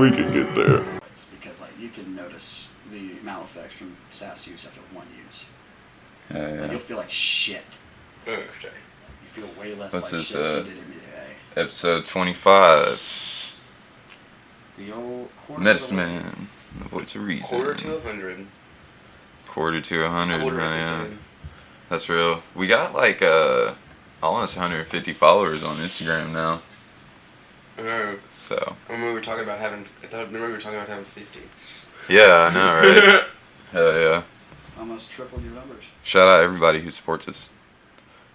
We could get there. It's because like you can notice the maleffects from SaaS use after one use. Yeah. Like, you'll feel like shit. Okay. You feel way less This like is, shit if you did MBA. Episode 25. The old quarter Medicine of the Man. The voice of reason. Quarter to 100. Quarter to 100, Quarter man. episode. That's real. We got like almost 150 followers on Instagram now. So. Remember we were talking about having 50. Yeah, I know, right? Hell yeah. Almost tripled your numbers. Shout out everybody who supports us.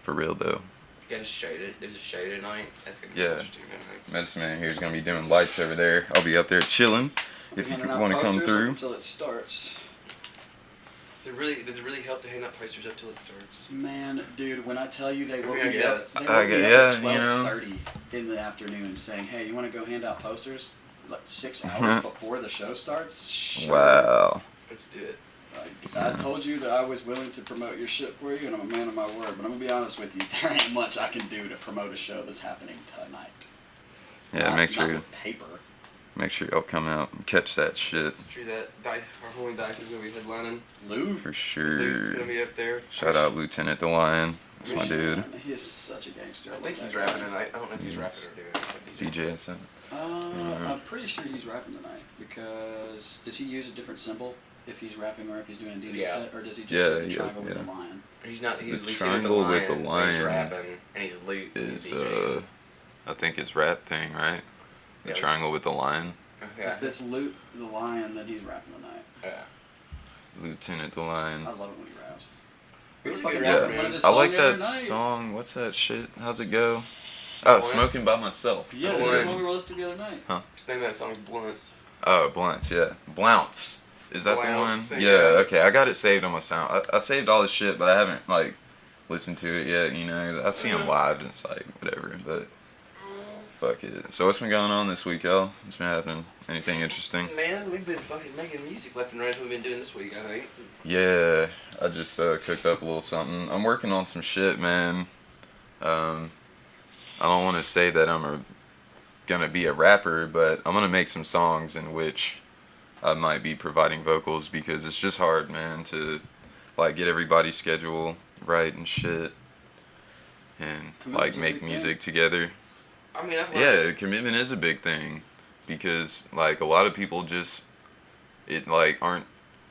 For real though. Got a show There's a show tonight. That's gonna be Yeah. interesting tonight. Medicine Man here's gonna be doing lights over there. I'll be up there chilling if you want to come through. Until it starts. Does it really help to hang out posters up till it starts? Man, dude, when I tell you they woke I me up, guess. they woke me up at you know. 12:30 in the afternoon saying, hey, you want to go hand out posters like 6 hours before the show starts? Sure. Wow. Let's do it. I told you that I was willing to promote your shit for you, and I'm a man of my word, but I'm going to be honest with you, there ain't much I can do to promote a show that's happening tonight. Yeah, make sure with paper. Make sure y'all come out and catch that shit. It's true that our holy dice is gonna be headlining. Lou? For sure. Luke's gonna be up there. Shout out Lieutenant the Lion. That's my dude. He is such a gangster. I think he's rapping tonight. I don't know if he's rapping or doing DJ or something. I'm pretty sure he's rapping tonight because does he use a different symbol if he's rapping or if he's doing a DJ set, or does he just use the triangle with the lion? He's not. He's The Lieutenant triangle the with the lion He's rapping and he's Luke. Is DJ. I think it's rap thing, right? The triangle with the lion. Yeah. If it's Luke the Lion, then he's rapping tonight. Yeah. Lieutenant the Lion. I love it when he raps. He's fucking a good rapping rapper, one of man. his I like songs every that night. song. What's that shit? How's it go? Oh, Smoking by Myself. Yeah, That's that's what the it one is. we were listening to the other night. His name of that song is Blunt. Oh, Blunts, yeah. Blounce. Is that Blounce, the one? yeah. Yeah, okay. I got it saved on my sound. I saved all the shit, but I haven't, like, listened to it yet, you know. I see him live, and it's like, whatever, but fuck it. So what's been going on this week, y'all? What's been happening? Anything interesting? Man, we've been fucking making music left and right. What we've been doing this week, I think. Yeah, I just cooked up a little something. I'm working on some shit, man. I don't want to say that I'm gonna be a rapper, but I'm gonna make some songs in which I might be providing vocals because it's just hard, man, to like get everybody's schedule right and shit, and like make music together. I mean, Yeah, commitment is a big thing because like a lot of people just aren't.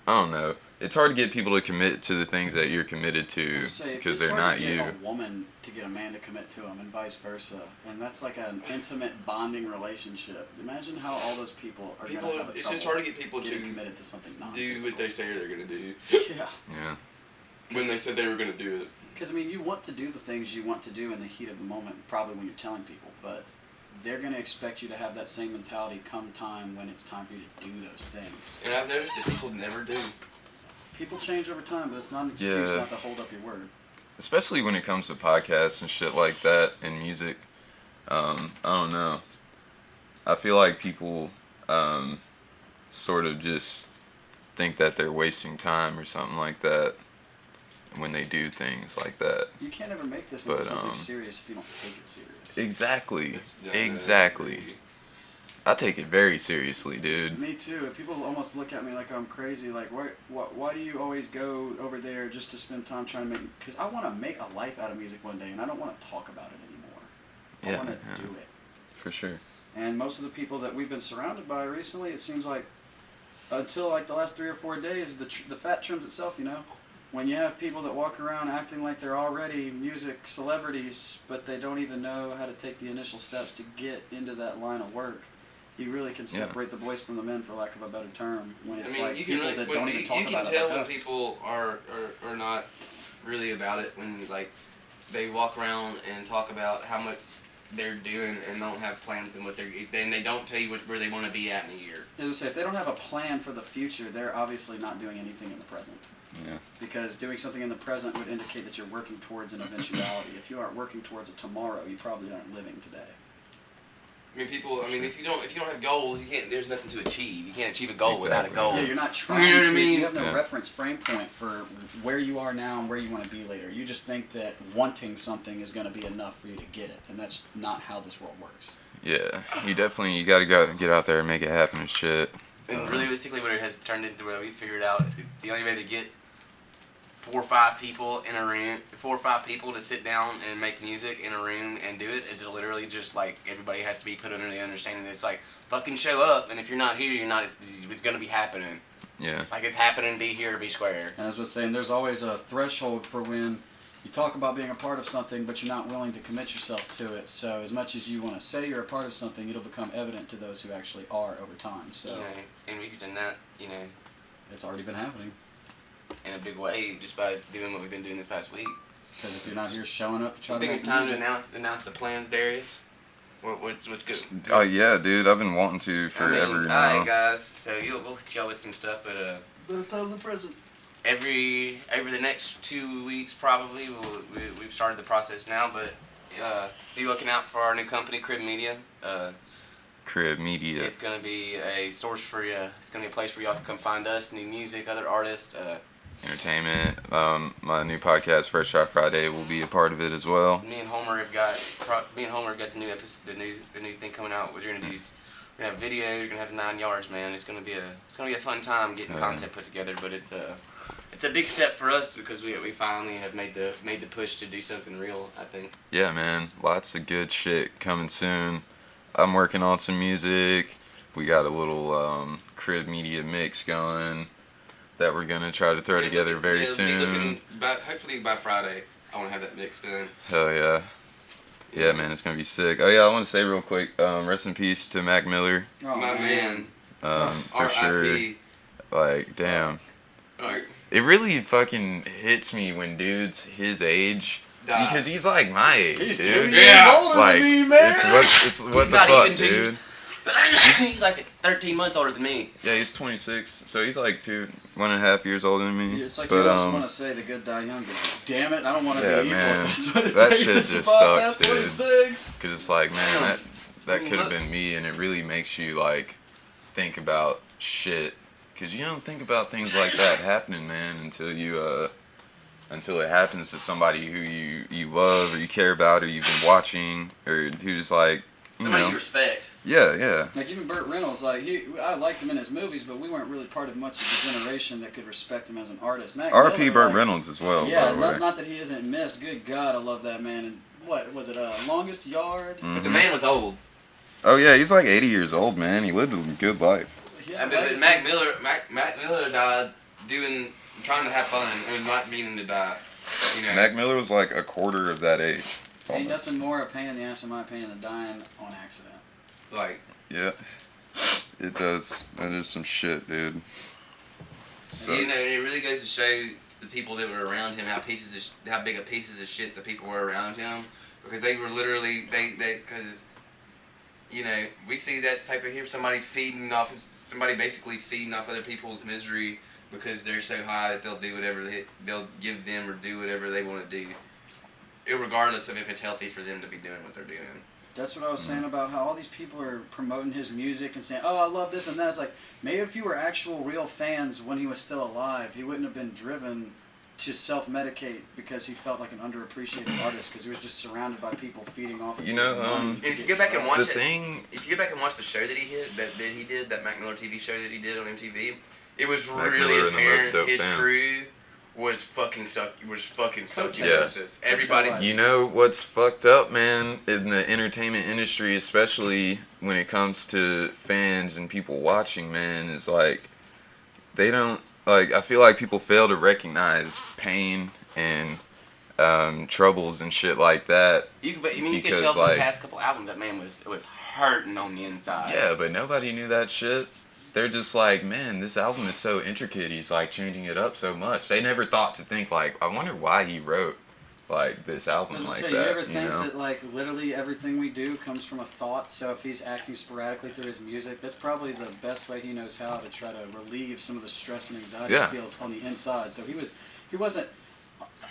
I don't know. It's hard to get people to commit to the things that you're committed to because they're not you. It's hard to get a woman to get a man to commit to him, and vice versa, and that's like an intimate bonding relationship. Imagine how all those people are going to have a It's just hard to get people to committed to something do what they say they're gonna do. Yeah. Yeah. When they said they were gonna do it. Because I mean, you want to do the things you want to do in the heat of the moment, probably when you're telling people, but they're going to expect you to have that same mentality come time when it's time for you to do those things. And I've noticed that people never do. People change over time, but it's not an excuse not to hold up your word. Especially when it comes to podcasts and shit like that and music. I don't know. I feel like people sort of just think that they're wasting time or something like that when they do things like that. You can't ever make this into something serious if you don't take it serious. Exactly. Exactly. I take it very seriously, dude. Me too. People almost look at me like I'm crazy. Like, why do you always go over there just to spend time trying to make... Because I want to make a life out of music one day, and I don't want to talk about it anymore. I want to do it. For sure. And most of the people that we've been surrounded by recently, it seems like, until like the last 3 or 4 days, the fat trims itself, you know? When you have people that walk around acting like they're already music celebrities, but they don't even know how to take the initial steps to get into that line of work, you really can separate the boys from the men, for lack of a better term. When it's like people that don't even talk about it. You can tell when people are not really about it when like they walk around and talk about how much they're doing and don't have plans and what they don't tell you where they want to be at in a year. As I say, if they don't have a plan for the future, they're obviously not doing anything in the present. Yeah. Because doing something in the present would indicate that you're working towards an eventuality. If you aren't working towards a tomorrow, you probably aren't living today. I mean, people. I mean, if you don't have goals, you can't. There's nothing to achieve. You can't achieve a goal without a goal. Yeah, you're not trying You know what I to. mean? You have no reference frame point for where you are now and where you want to be later. You just think that wanting something is going to be enough for you to get it, and that's not how this world works. Yeah, you got to go get out there and make it happen and shit. And realistically, what it has turned into, where we figured out the only way to get 4 or 5 people in a room, 4 or 5 people to sit down and make music in a room and do it is to literally just like everybody has to be put under the understanding that it's like fucking show up, and if you're not here, you're not. It's gonna be happening. Yeah. Like it's happening. Be here. Be square. And as I was saying, there's always a threshold for when you talk about being a part of something, but you're not willing to commit yourself to it. So as much as you want to say you're a part of something, it'll become evident to those who actually are over time. So You know, and we've done that. You know, it's already been happening. in a big way just by doing what we've been doing this past week. Because if you're not here showing up to try I to think make it's time to music, announce the plans, Darius. What's good? Oh yeah, dude. I've been wanting to forever now. Alright, guys. So we'll hit y'all with some stuff, but better tell the present. every the next 2 weeks probably we've started the process now, but be looking out for our new company, Crib Media. Crib Media. It's gonna be a source for you. It's gonna be a place where y'all can come find us, new music, other artists. Entertainment. My new podcast, First Shot Friday, will be a part of it as well. Me and Homer have got the new episode, the new thing coming out. We're gonna have video. You're gonna have 9 yards, man. It's gonna be a fun time getting content put together. But it's a big step for us because we finally have made the push to do something real, I think. Yeah, man. Lots of good shit coming soon. I'm working on some music. We got a little Crib Media mix going that we're gonna try to throw together very soon. Hopefully by Friday, I want to have that mix done. Hell yeah. Yeah, man, it's gonna be sick. Oh yeah, I want to say real quick, rest in peace to Mac Miller. Oh, My man. For sure. R.I.P. Like, damn. Like, It really fucking hits me when dudes his age, die. because he's like my age, He's dude. 2 years older Like, than me, man. it's what He's the not fuck, even 2 dude. He's like 13 months older than me. Yeah, he's 26, so he's like 1.5 years older than me. It's like but you almost want to say the good die young. But damn it, I don't want to Yeah, be evil. man. That's what it That takes shit to just survive sucks, that dude. 26. Because it's like, man, that could have been me, and it really makes you like think about shit. Because you don't think about things like that happening, man, until it happens to somebody who you love or you care about or you've been watching or who's like, Somebody you respect. Yeah. Like even Burt Reynolds, like I liked him in his movies, but we weren't really part of much of the generation that could respect him as an artist. Mac R.P. Miller, Burt like, Reynolds as well. Yeah, by the way. not that he isn't missed. Good God, I love that man. And what was it? Longest Yard. Mm-hmm. But the man was old. Oh yeah, he's like 80 years old, man. He lived a good life. Yeah, But Mac Miller died trying to have fun and not meaning to die. You know. Mac Miller was like a quarter of that age. Ain't almost. nothing more a pain in the ass, in my opinion, than dying on accident. Like, Yeah, it does. That is some shit, dude. Sucks. you know, it really goes to show the people that were around him how big of pieces of shit the people were around him, because they were literally because you know, we see that type of here, somebody basically feeding off other people's misery because they're so high that they'll do whatever they'll give them or do whatever they want to do, regardless of if it's healthy for them to be doing what they're doing. That's what I was saying about how all these people are promoting his music and saying, oh, I love this and that. It's like, maybe if you were actual real fans when he was still alive, he wouldn't have been driven to self-medicate because he felt like an underappreciated artist because he was just surrounded by people feeding off of You know, money to If you get go back and drugs. watch the if you go back and watch the show that he did, that Mac Miller TV show that he did on MTV, it was Mac really Miller and the Most apparent Dope his Fan. crew was fucking sucky Yeah. versus everybody. Right. You know what's fucked up, man, in the entertainment industry, especially when it comes to fans and people watching, man, is like they don't like. I feel like people fail to recognize pain and troubles and shit like that. You could tell Because, from like- the past couple albums that man was hurting on the inside. Yeah, but nobody knew that shit. They're just like, man, this album is so intricate. He's like changing it up so much. They never thought to think like, I wonder why he wrote like this I album was gonna like say, that. you ever think know? that like literally everything we do comes from a thought? So if he's acting sporadically through his music, that's probably the best way he knows how to try to relieve some of the stress and anxiety Yeah. he feels on the inside. So he wasn't.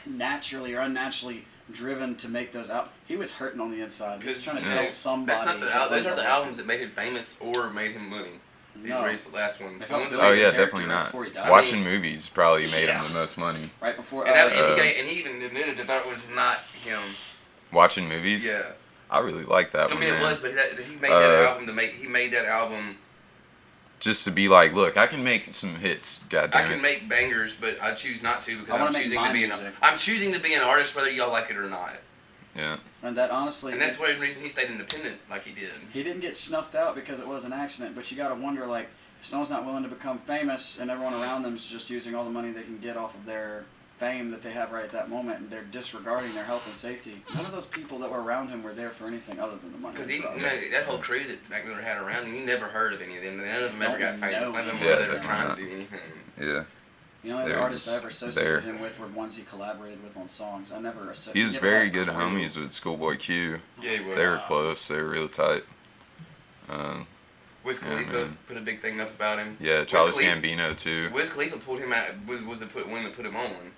naturally or unnaturally driven to make those out. He was hurting on the inside. He was trying to Yeah. tell somebody. Those not the albums that made him famous or made him money. These No. were his last ones. They The ones helped that Oh build made yeah, his character definitely right not. before he died. Watching movies probably made Yeah. him the most money. Right before. and he even admitted that that was not him. Watching movies? Yeah. I really like that I one, mean, man. it was, but he made that album to make. He made that album. Just to be like, look, I can make some hits. God I damn can it. make bangers, but I choose not to I because wanna I'm make choosing my to be music. I'm choosing to be an artist whether y'all like it or not. Yeah. And that honestly. And that's the reason he stayed independent like he did. He didn't get snuffed out because it was an accident, but you got to wonder, like, if someone's not willing to become famous and everyone around them is just using all the money they can get off of their fame that they have right at that moment, and they're disregarding their health and safety. None of those people that were around him were there for anything other than the money. Because and drugs. that whole crew that Mac Miller had around him, you never heard of any of them. None of them ever got Don't famous. know None of them any were of ever them. trying to do anything. Yeah. The only other They're artists I just ever associated there. him with were ones he collaborated with on songs. I never associated. He was very good homies with Schoolboy Q. Yeah, he was. They were close. They were real tight. Wiz Yeah, Khalifa man. put a big thing up about him. Yeah, Charles Khalifa- Gambino too. Wiz Khalifa pulled him out. Was the one that put him on.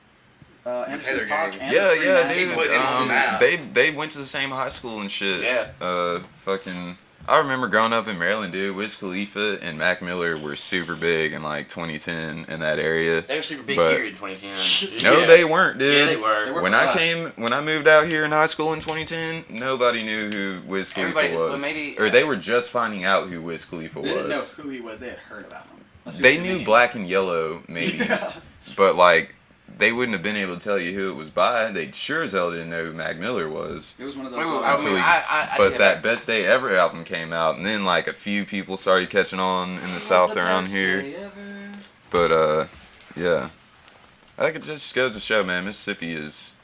Anderson Taylor Paak gang. and Yeah, the Free yeah, National dude. He put him on that. They went to the same high school and shit. Yeah. Fucking. I remember growing up in Maryland, dude. Wiz Khalifa and Mac Miller were super big in like 2010 in that area. They were super big But- here in 2010. No, Yeah. they weren't, dude. Yeah, they were. They were When for I us. when I moved out here in high school in 2010, nobody knew who Wiz Khalifa Everybody- well, was. maybe- Or they were just finding out who Wiz Khalifa They didn't know was. who he was. They had heard about him. That's They what you knew mean. Black and Yellow, maybe. Yeah. But, like, they wouldn't have been able to tell you who it was by. They sure as hell didn't know who Mac Miller was. It was one of Wait, those. wait, Until he- I But take that back. Best Day Ever album came out, and then, like, a few people started catching on in the South around here. But, yeah. I think it just goes to show, man, Mississippi is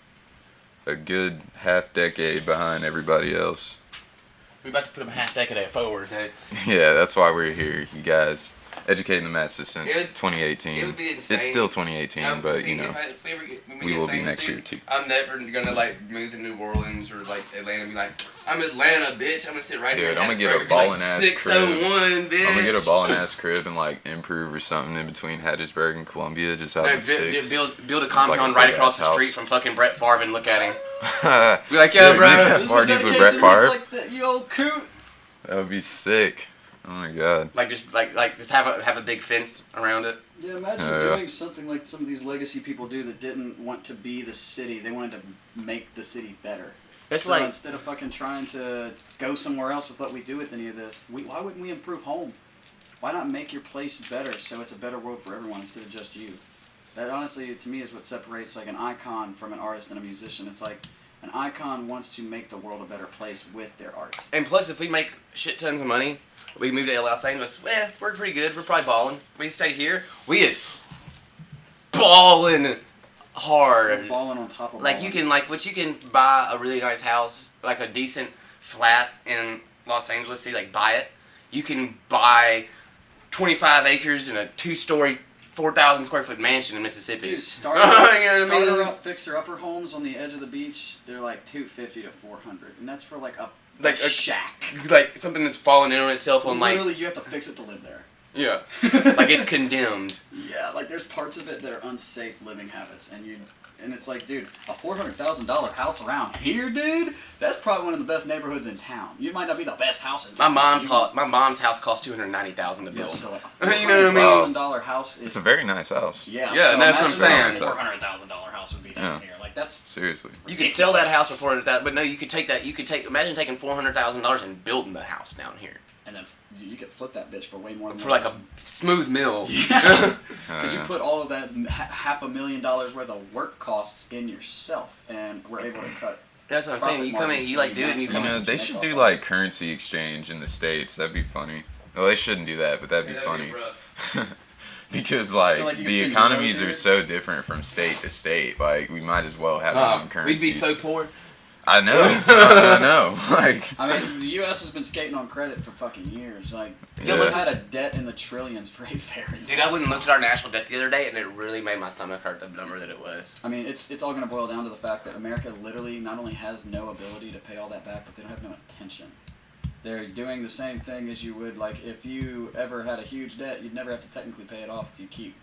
a good half decade behind everybody else. We're about to put them half decade forward. Yeah, that's why we're here, you guys. Educating the masses since It would 2018. be insane. It's still 2018, but, see, you know, if we ever when we get will be famous, next dude, year, too. I'm never gonna like move to New Orleans or like Atlanta and be like, I'm Atlanta, bitch. I'm gonna sit right here. Dude, in I'm gonna get a Hattiesburg and be like, ballin' ass crib. 601, bitch. I'm gonna get a ballin' ass crib and, like, improve or something in between Hattiesburg and Columbia, just out in the sticks. Build a like compound a right big across the ass street house. from fucking Brett Favre and look at him. Dude, Be like, yo, bro. we have This is what parties with dedication Brett looks Favre. like, that, you old coot. That would be sick. Oh my god. Like just have a big fence around it. Yeah, imagine Yeah. doing something like some of these legacy people do that didn't want to be the city. They wanted to make the city better. It's So like instead of fucking trying to go somewhere else with what we do with any of this, why wouldn't we improve home? Why not make your place better so it's a better world for everyone instead of just you? That honestly, to me, is what separates like an icon from an artist and a musician. It's like an icon wants to make the world a better place with their art. And plus, if we make shit tons of money, we move to Los Angeles. We're pretty good. We're probably balling. We stay here. We is balling hard. Balling on top of Like balling. you can buy a really nice house, like a decent flat in Los Angeles City. Like buy it. You can buy 25 acres and a 2-story, 4,000 square foot mansion in Mississippi. Dude, starter, You know what I mean? starter up, fixer upper homes on the edge of the beach, they're like $250 to $400, and that's for like a Like a- shack. Like something that's fallen in on itself on like Literally, you have to fix it to live there. yeah, like it's condemned. Yeah, like there's parts of it that are unsafe living habits, and it's like, dude, a $400,000 house around here, dude, that's probably one of the best neighborhoods in town. You might not be the best house in My town. mom's house cost $290,000 to Yeah, build. so like You know what I mean? $400,000 house is It's a very nice house. yeah. Yeah, so that's what I'm imagine saying. what a $400,000 house would be down Yeah. here. Like that's Seriously. You could sell that house for $400,000, but no, you could take that. Imagine taking $400,000 and building the house down here and then you could flip that bitch for way more than for like a smooth mill. yeah. Because you Yeah. put all of that $500,000 worth of work costs in yourself, and we're able to cut. That's what I'm saying. You come in, you like do it, and you You come know, in. they should do like currency exchange in the States. That'd be funny. Well, they shouldn't do that, but that'd be funny. Because like, So, like, you the spend economies euros are here? so different from state to state. Like we might as well have our own We'd currencies. be so poor. I know. I know. Like I mean, the U.S. has been skating on credit for fucking years. Like, Yeah. we've had a debt in the trillions for a very. Dude, I went and looked at our national debt the other day, and it really made my stomach hurt, the number that it was. I mean, it's all going to boil down to the fact that America literally not only has no ability to pay all that back, but they don't have no intention. They're doing the same thing as you would, like, if you ever had a huge debt, you'd never have to technically pay it off if you keep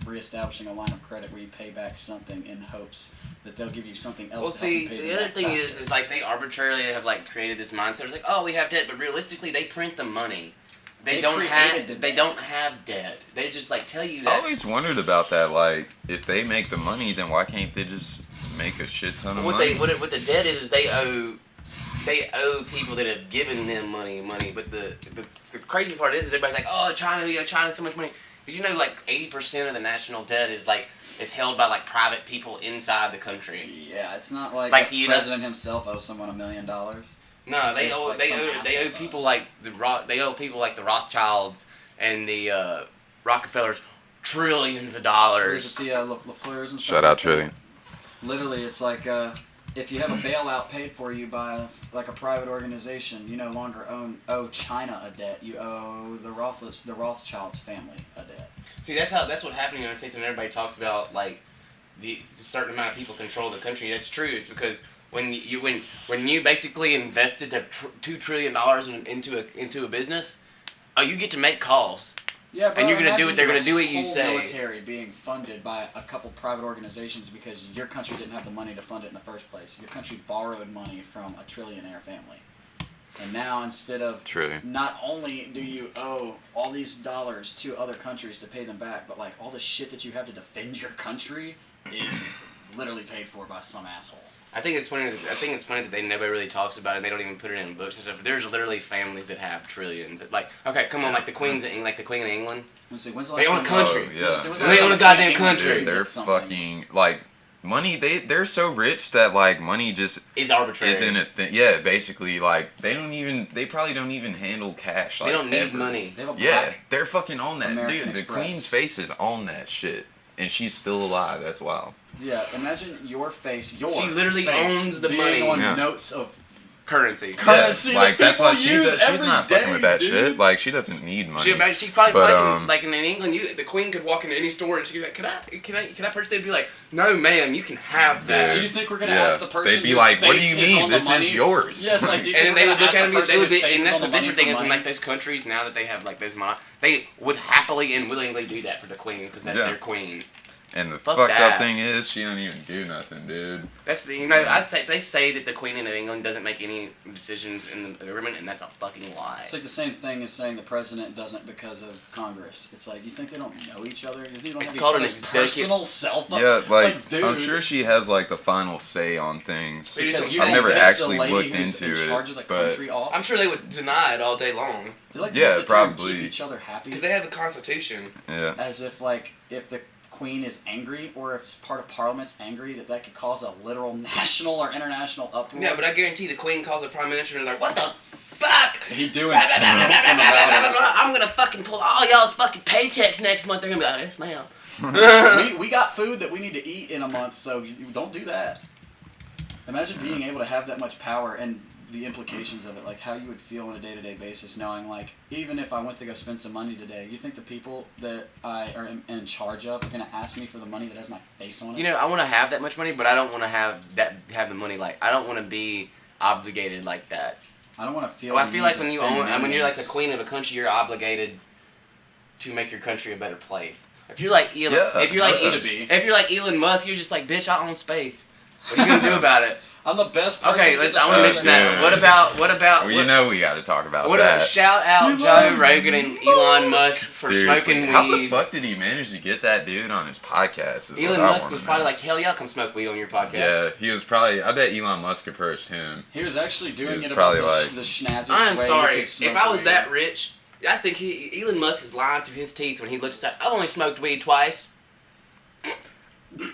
reestablishing a line of credit where you pay back something in hopes that they'll give you something else. Well, to help you see, pay the them other back thing faster. is like they arbitrarily have like created this mindset. It's like, oh, we have debt, but realistically, they print the money. They don't created the have. They debt. don't have debt. They just like tell you I that. always wondered about that. Like, if they make the money, then why can't they just make a shit ton of money? What the debt is they owe people that have given them money. But the crazy part is everybody's like, oh, China, we owe China so much money. Did you know like 80% of the national debt is held by like private people inside the country? Yeah, it's not like, Like, the president himself owes someone $1 million. No, they It's owe like they some owe they owe asshole people does. like the Rothschilds and the Rockefellers trillions of dollars. There's the LaFleurs and stuff. Shout out Trillion. Literally, it's like if you have a bailout paid for you by like a private organization, you no longer owe China a debt. You owe the Rothschilds family a debt. See, that's what happened in the United States, and everybody talks about like the certain amount of people control the country. That's true. It's because when you basically invested $2 trillion into a business, you get to make calls. Yeah, bro, And you're gonna do it. They're gonna do what you whole say. Military being funded by a couple private organizations because your country didn't have the money to fund it in the first place. Your country borrowed money from a trillionaire family, and now instead of Trillion. not only do you owe all these dollars to other countries to pay them back, but like all the shit that you have to defend your country is literally paid for by some asshole. I think it's funny that they nobody really talks about it. They don't even put it in books and stuff. There's literally families that have trillions. Like, okay, come on, like the Queen of England. Let's see, when's the They last own a time- country. Oh, yeah. Let's see, when's the They last own time a goddamn England country. did They're something? fucking like money. They're so rich that like money just Is arbitrary. isn't a thing. Yeah, basically like they probably don't even handle cash. Like, They don't need ever. money. They have a Yeah, black they're fucking on that. American Dude, the Express. Queen's face is on that shit, and she's still alive. That's wild. Yeah, imagine your face. Your She literally face owns the being money. on Yeah. notes of currency. currency Yeah, like that that's people why she use does. She's every not day, fucking with that dude. shit. Like she doesn't need money. She probably But, like in England, the Queen could walk into any store and she'd be like, "Can I purchase?" They'd be like, "No, ma'am, you can have that." Do you think we're gonna Yeah. ask the person? They'd be whose like, "What do face you is mean? on the This money? is yours." Yeah, it's like, do you And think then they we're would gonna look ask at the him. person They would whose be, face and is that's on the the money different thing for is money? like those countries now that they have like those they would happily and willingly do that for the Queen because that's Yeah. their queen. And the Fuck fucked that. up thing is, she don't even do nothing, dude. That's the they say that the Queen of England doesn't make any decisions in the government, and that's a fucking lie. It's like the same thing as saying the president doesn't because of Congress. It's like, you think they don't know each other? You think they don't It's have called each an other's executive- personal cell phone? Yeah, like dude. I'm sure she has like the final say on things. They just Because don't you I've think never that's actually the lady looked who's into in it, charge of the but- country off. I'm sure they would deny it all day long They like to Yeah, use the term probably. keep each other happy, because they have a constitution. Yeah. as if like if the Queen is angry or if part of Parliament's angry that could cause a literal national or international uproar. Yeah, but I guarantee the Queen calls the Prime Minister and they're like, "What the fuck? he doing something about it. I'm gonna fucking pull all y'all's fucking paychecks next month." They're gonna be like, "Yes, ma'am." we got food that we need to eat in a month, so you don't do that. Imagine being able to have that much power and the implications of it, like how you would feel on a day-to-day basis, knowing like even if I went to go spend some money today, you think the people that I are in charge of are gonna ask me for the money that has my face on it? You know, I want to have that much money, but I don't want to have the money like I don't want to be obligated like that. I don't want to feel. Well, I the feel need like to when you spend own, when you're like the millions. queen of a country, you're obligated to make your country a better place. If you're like Elon, Yeah, if you're like supposed to be. if you're like Elon Musk, you're just like, bitch, I own space. What are you gonna do about it? I'm the best person. Okay, to let's. get I want to Oh, mention that. dude. What about? Well, you know we got to talk about What that. shout out Joe Rogan and Elon Musk for Seriously, smoking how the weed. fuck did he manage to get that dude on his podcast? Is Elon what I Musk wanna was probably know. like, hell yeah, come smoke weed on your podcast. Yeah, he was probably. I bet Elon Musk approached him. He was actually He doing was it about probably the, like- the snazziest I'm way sorry. you could smoke If I was weed. that rich, I think Elon Musk is lying through his teeth when he looks at. I've only smoked weed twice.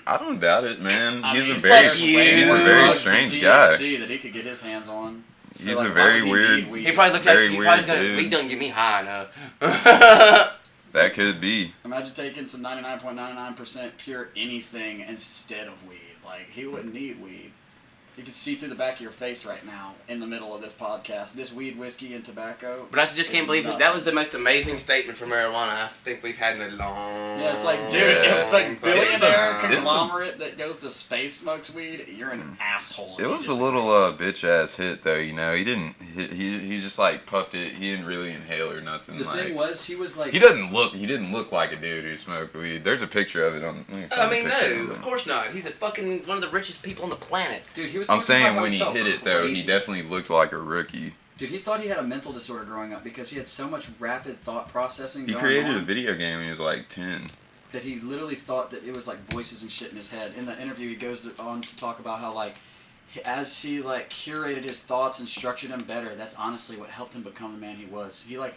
I don't doubt it, man. I He's mean, a very, fuck you. he's a More very drugs than strange guy. THC that he could get his hands on. So, He's like, a why very would he weird- need weed? He probably looked at. Very He probably weird gonna. dude. Weed don't get me high enough. That could be. Imagine taking some 99.99% pure anything instead of weed. Like, he wouldn't need weed. You can see through the back of your face right now in the middle of this podcast. This weed, whiskey, and tobacco. But I just can't believe that was the most amazing statement for marijuana I think we've had in a long. Yeah, it's like, dude, if the billionaire It was a- conglomerate that goes to space smokes weed, you're an asshole. It was a little bitch ass hit though, you know. He didn't. He just like puffed it. He didn't really inhale or nothing. The thing was, he was like. He didn't look like a dude who smoked weed. There's a picture of it on. I mean, no, of course not. He's a fucking one of the richest people on the planet. Dude, he was. I'm saying when he felt hit it though, he crazy. definitely looked like a rookie. Dude, he thought he had a mental disorder growing up because he had so much rapid thought processing. He going created on a video game when he was like 10. that he literally thought that it was like voices and shit in his head. In the interview, he goes on to talk about how like, as he like curated his thoughts and structured them better, that's honestly what helped him become the man he was. He like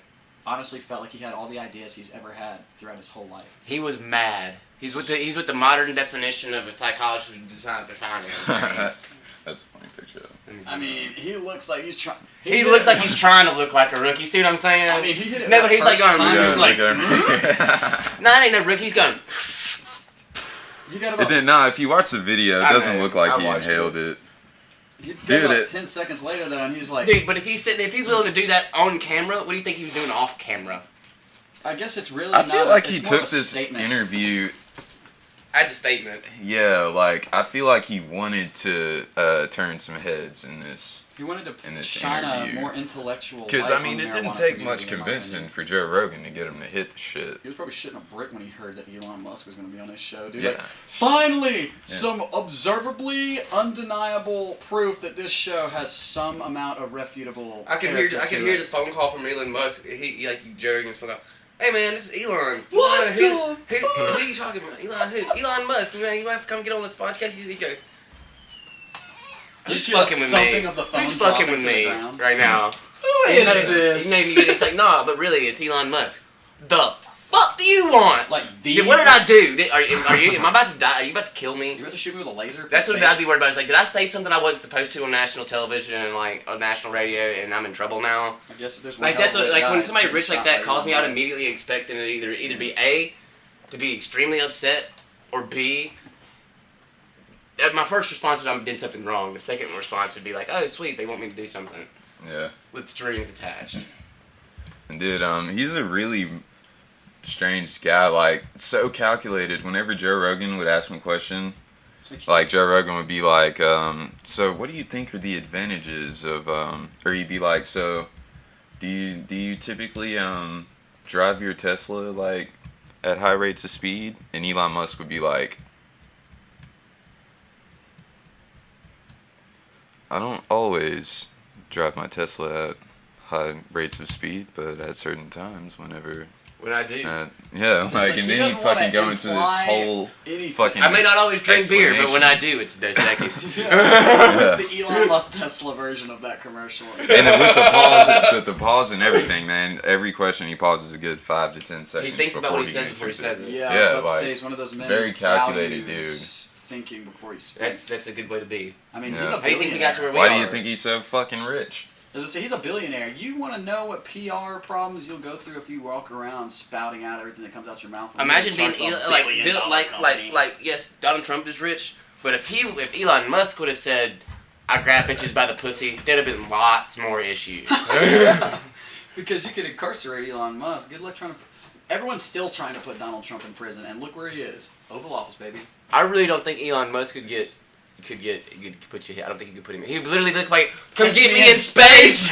honestly felt like he had all the ideas he's ever had throughout his whole life. He was mad. He's with the modern definition of a psychologist who defined it. That's a funny picture of him. I mean, he looks like he's trying. He looks like he's trying to look like a rookie. See what I'm saying? I mean, he hit it. No, but he's like going. time, Yeah, he was like, look at him. No, I ain't no rookie. He's going. he got It about, didn't. Nah, if you watch the video, it I doesn't know. look like I he watched inhaled it. he got Dude, about it- 10 seconds later though, and he's like, Dude, but if he's willing to do that on camera, what do you think he was doing off camera? I guess it's really. I feel not like it's he more of took a this statement. interview. As a statement. Yeah, like I feel like he wanted to turn some heads in this. He wanted in to this shine interview. a more intellectual. Because light I mean, on it the didn't marijuana take community, much in my convincing opinion. for Joe Rogan to get him to hit the shit. He was probably shitting a brick when he heard that Elon Musk was going to be on his show, dude. Yeah. Like, finally, some observably undeniable proof that this show has some amount of refutable. I can character hear to the it. phone call from Elon Musk. He like joking his phone call. Hey man, this is Elon. What Who are you talking about? Elon who? Elon Musk. You might have to come get on this podcast. He goes. You Who's hear the fucking with thumping me? of the phone Who's fucking dropping with to the me ground? right now? Who is this? It's like, nah, but really, it's Elon Musk. The fuck do you want? Like the. Yeah, what did I do? Am I about to die? Are you about to kill me? You about to shoot me with a laser? That's what I'd be worried about. Is like, did I say something I wasn't supposed to on national television and like on national radio, and I'm in trouble now? I guess if there's one Like that's what, hell of a like guy, when it's somebody getting rich like shot that by calls me, Elon I'd Musk. immediately expect them to either be A, to be extremely upset, or B. My first response would be I did something wrong. The second response would be like, oh sweet, they want me to do something Yeah. with strings attached. And dude, he's a really strange guy. Like so calculated. Whenever Joe Rogan would ask him a question, like Joe Rogan would be like, so what do you think are the advantages of or he'd be like, so do you typically drive your Tesla like at high rates of speed? And Elon Musk would be like, I don't always drive my Tesla at high rates of speed, but at certain times whenever When I do, yeah, like, like and he then he doesn't wanna fucking go into this imply whole anything. fucking I may not always drink beer, but explanation. when I do, it's Dos Equis. Yeah. It's the Elon Musk Tesla version of that commercial. And then with the pause, the pause and everything, man. Every question he pauses a good 5 to 10 seconds. He thinks about before what he says before he answers says it. Yeah, Yeah, I was about like, to say he's one of those men very who calculated values thinking before he speaks. That's a good way to be. I mean, Yeah. he's a How do you billionaire. think we got to where we Why are? do you think he's so fucking rich? As I say, he's a billionaire. You want to know what PR problems you'll go through if you walk around spouting out everything that comes out your mouth. when Imagine you're being in charge of a like billion-dollar company. yes, Donald Trump is rich, but if Elon Musk would have said, "I grab bitches by the pussy," there'd have been lots more issues. Because you could incarcerate Elon Musk. Good luck trying to. Everyone's still trying to put Donald Trump in prison, and look where he is. Oval Office, baby. I really don't think Elon Musk could put you. I don't think he could put him. He would literally look like, "Come Catch get me me in in space."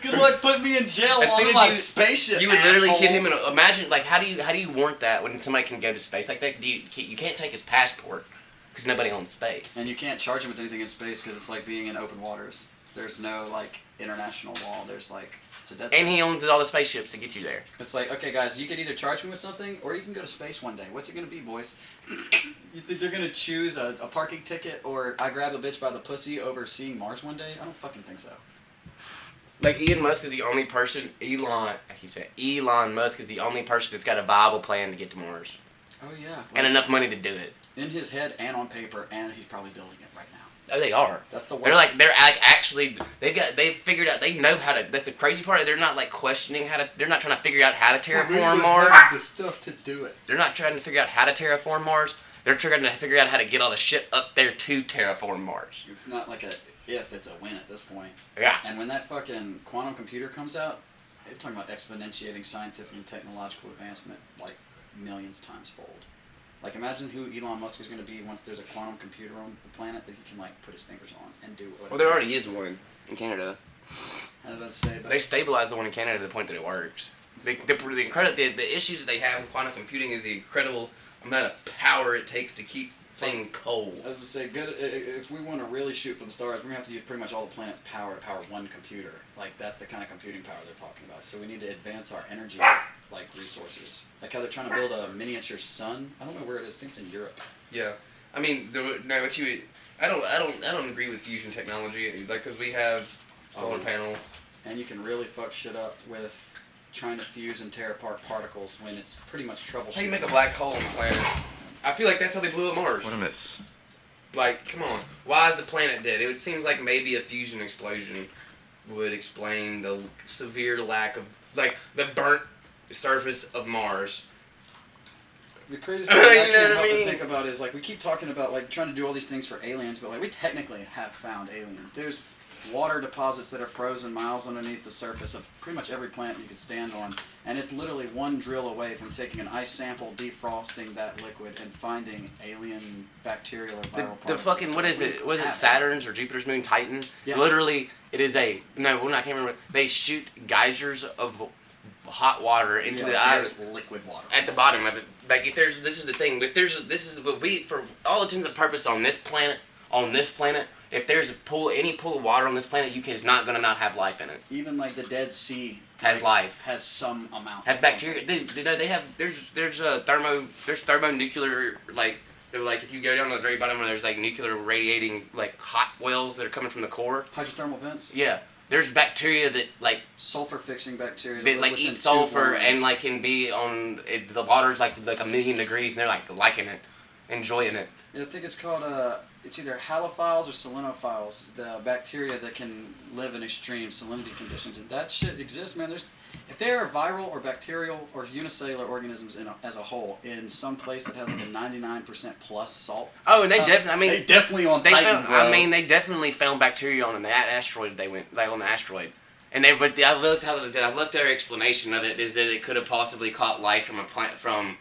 Good luck putting me in jail As soon on as my you- spaceship. You would literally asshole. hit him. Imagine like how do you warrant that when somebody can go to space like that? You can't take his passport because nobody owns space. And you can't charge him with anything in space because it's like being in open waters. There's no like international law. There's like it's a death. And he owns all the spaceships to get you there. It's like, okay, guys, you can either charge me with something or you can go to space one day. What's it gonna be, boys? You think they're gonna choose a parking ticket or I grabbed a bitch by the pussy over seeing Mars one day? I don't fucking think so. Like Elon Musk is the only person. Elon Musk is the only person that's got a viable plan to get to Mars Oh yeah. and enough money to do it. In his head and on paper, and he's probably building it right now. Oh, they are. That's the worst. They're actually they figured out, they know how to. That's the crazy part. They're not like questioning how to. They're not trying to figure out how to terraform Mars. the stuff to do it. They're not trying to figure out how to terraform Mars. They're trying to figure out how to get all the shit up there to terraform Mars. It's not like a if, it's a when at this point. Yeah. And when that fucking quantum computer comes out, they're talking about exponentiating scientific and technological advancement like millions times fold. Like, imagine who Elon Musk is going to be once there's a quantum computer on the planet that he can, like, put his fingers on and do whatever. Well, there already is one in Canada. I was about to say, but They stabilized the one in Canada to the point that it works. The issues that they have in quantum computing is the incredible amount of power it takes to keep things cold. I was going to say, good. If we want to really shoot for the stars, we're going to have to use pretty much all the planet's power to power one computer. Like, that's the kind of computing power they're talking about. So we need to advance our energy, like, resources. Like how they're trying to build a miniature sun. I don't know where it is. I think it's in Europe. Yeah, I mean, I don't agree with fusion technology, like, because we have solar panels. And you can really fuck shit up with trying to fuse and tear apart particles when it's pretty much troubleshooting. How you make a black hole on the planet? I feel like that's how they blew up Mars. What a miss. Like, come on. Why is the planet dead? It seems like maybe a fusion explosion would explain the severe lack of, like, the burnt surface of Mars. The craziest thing I can't help but think about is, like, we keep talking about, like, trying to do all these things for aliens, but, like, we technically have found aliens. There's water deposits that are frozen miles underneath the surface of pretty much every planet you could stand on, and it's literally one drill away from taking an ice sample, defrosting that liquid, and finding alien bacterial or viral particles. The fucking, what is it? Was it Saturn's or Jupiter's moon, Titan? Yeah. Literally, it is I can't remember. They shoot geysers of hot water into the ice liquid water at the bottom of it. Like, this is the thing. This is what we, for all intents and purposes on this planet, if there's any pool of water on this planet, it's not gonna not have life in it. Even like the Dead Sea Has life. Has some amount. Has bacteria. They have. There's thermonuclear, like, they're like, if you go down to the very bottom where there's like nuclear radiating like hot wells that are coming from the core. Hydrothermal vents. Yeah. There's bacteria that like sulfur fixing bacteria that like eat sulfur and like can be on it, the water's like 1,000,000 degrees and they're like liking it, enjoying it. I think it's called it's either halophiles or selenophiles, the bacteria that can live in extreme salinity conditions, and that shit exists, man. If they are viral or bacterial or unicellular organisms as a whole in some place that has like a 99% plus salt. Oh, and they definitely. They definitely on Titan, bro. They definitely found bacteria on that asteroid. They went like on the asteroid, and I looked their explanation of it is that it could have possibly caught life from a plant from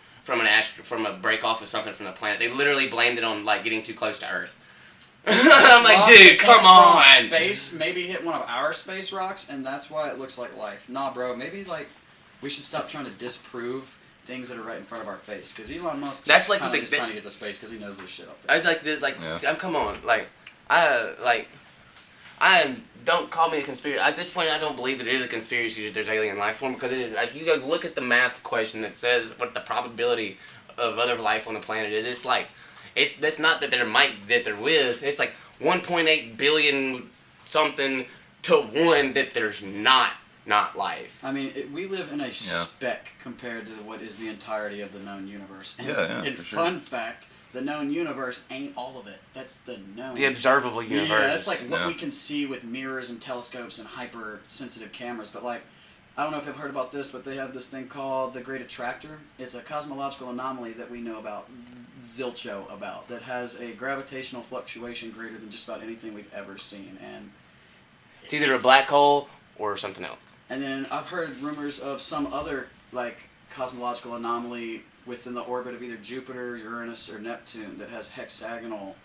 a break off of something from the planet. They literally blamed it on like getting too close to Earth. I'm like, dude, come on. Space maybe hit one of our space rocks, and that's why it looks like life. Nah, bro. Maybe like we should stop trying to disprove things that are right in front of our face. Because Elon Musk is trying to get to space because he knows there's shit up there. Come on, don't call me a conspiracy. At this point, I don't believe that it is a conspiracy that there's alien life form, because it is. If you go look at the math question that says what the probability of other life on the planet is, it's like, that's not that there is. It's like 1.8 billion something to 1 that there's not life. I mean, we live in a speck compared to what is the entirety of the known universe. And, and fun fact, the known universe ain't all of it. That's the known. The observable universe. Yeah, that's like what we can see with mirrors and telescopes and hyper-sensitive cameras. But like, I don't know if you've heard about this, but they have this thing called the Great Attractor. It's a cosmological anomaly that we know about, zilcho about, that has a gravitational fluctuation greater than just about anything we've ever seen. And it's either a black hole or something else. And then I've heard rumors of some other like cosmological anomaly within the orbit of either Jupiter, Uranus, or Neptune that has hexagonal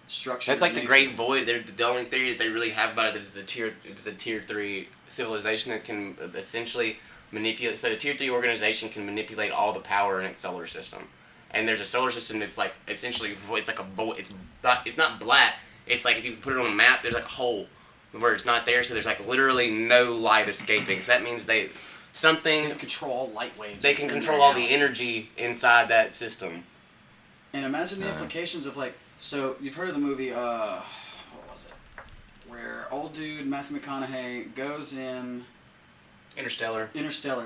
structure. That's like the Great Void. The only theory that they really have about it is it's a tier 3 civilization that can essentially manipulate. So the tier 3 organization can manipulate all the power in its solar system. And there's a solar system that's like essentially it's like a void. It's not black. It's like if you put it on a map, there's like a hole where it's not there. So there's like literally no light escaping. So that means they can control all light waves. They can control all the energy inside that system. And imagine the implications of like. So you've heard of the movie, what was it? Where old dude Matthew McConaughey goes in. Interstellar.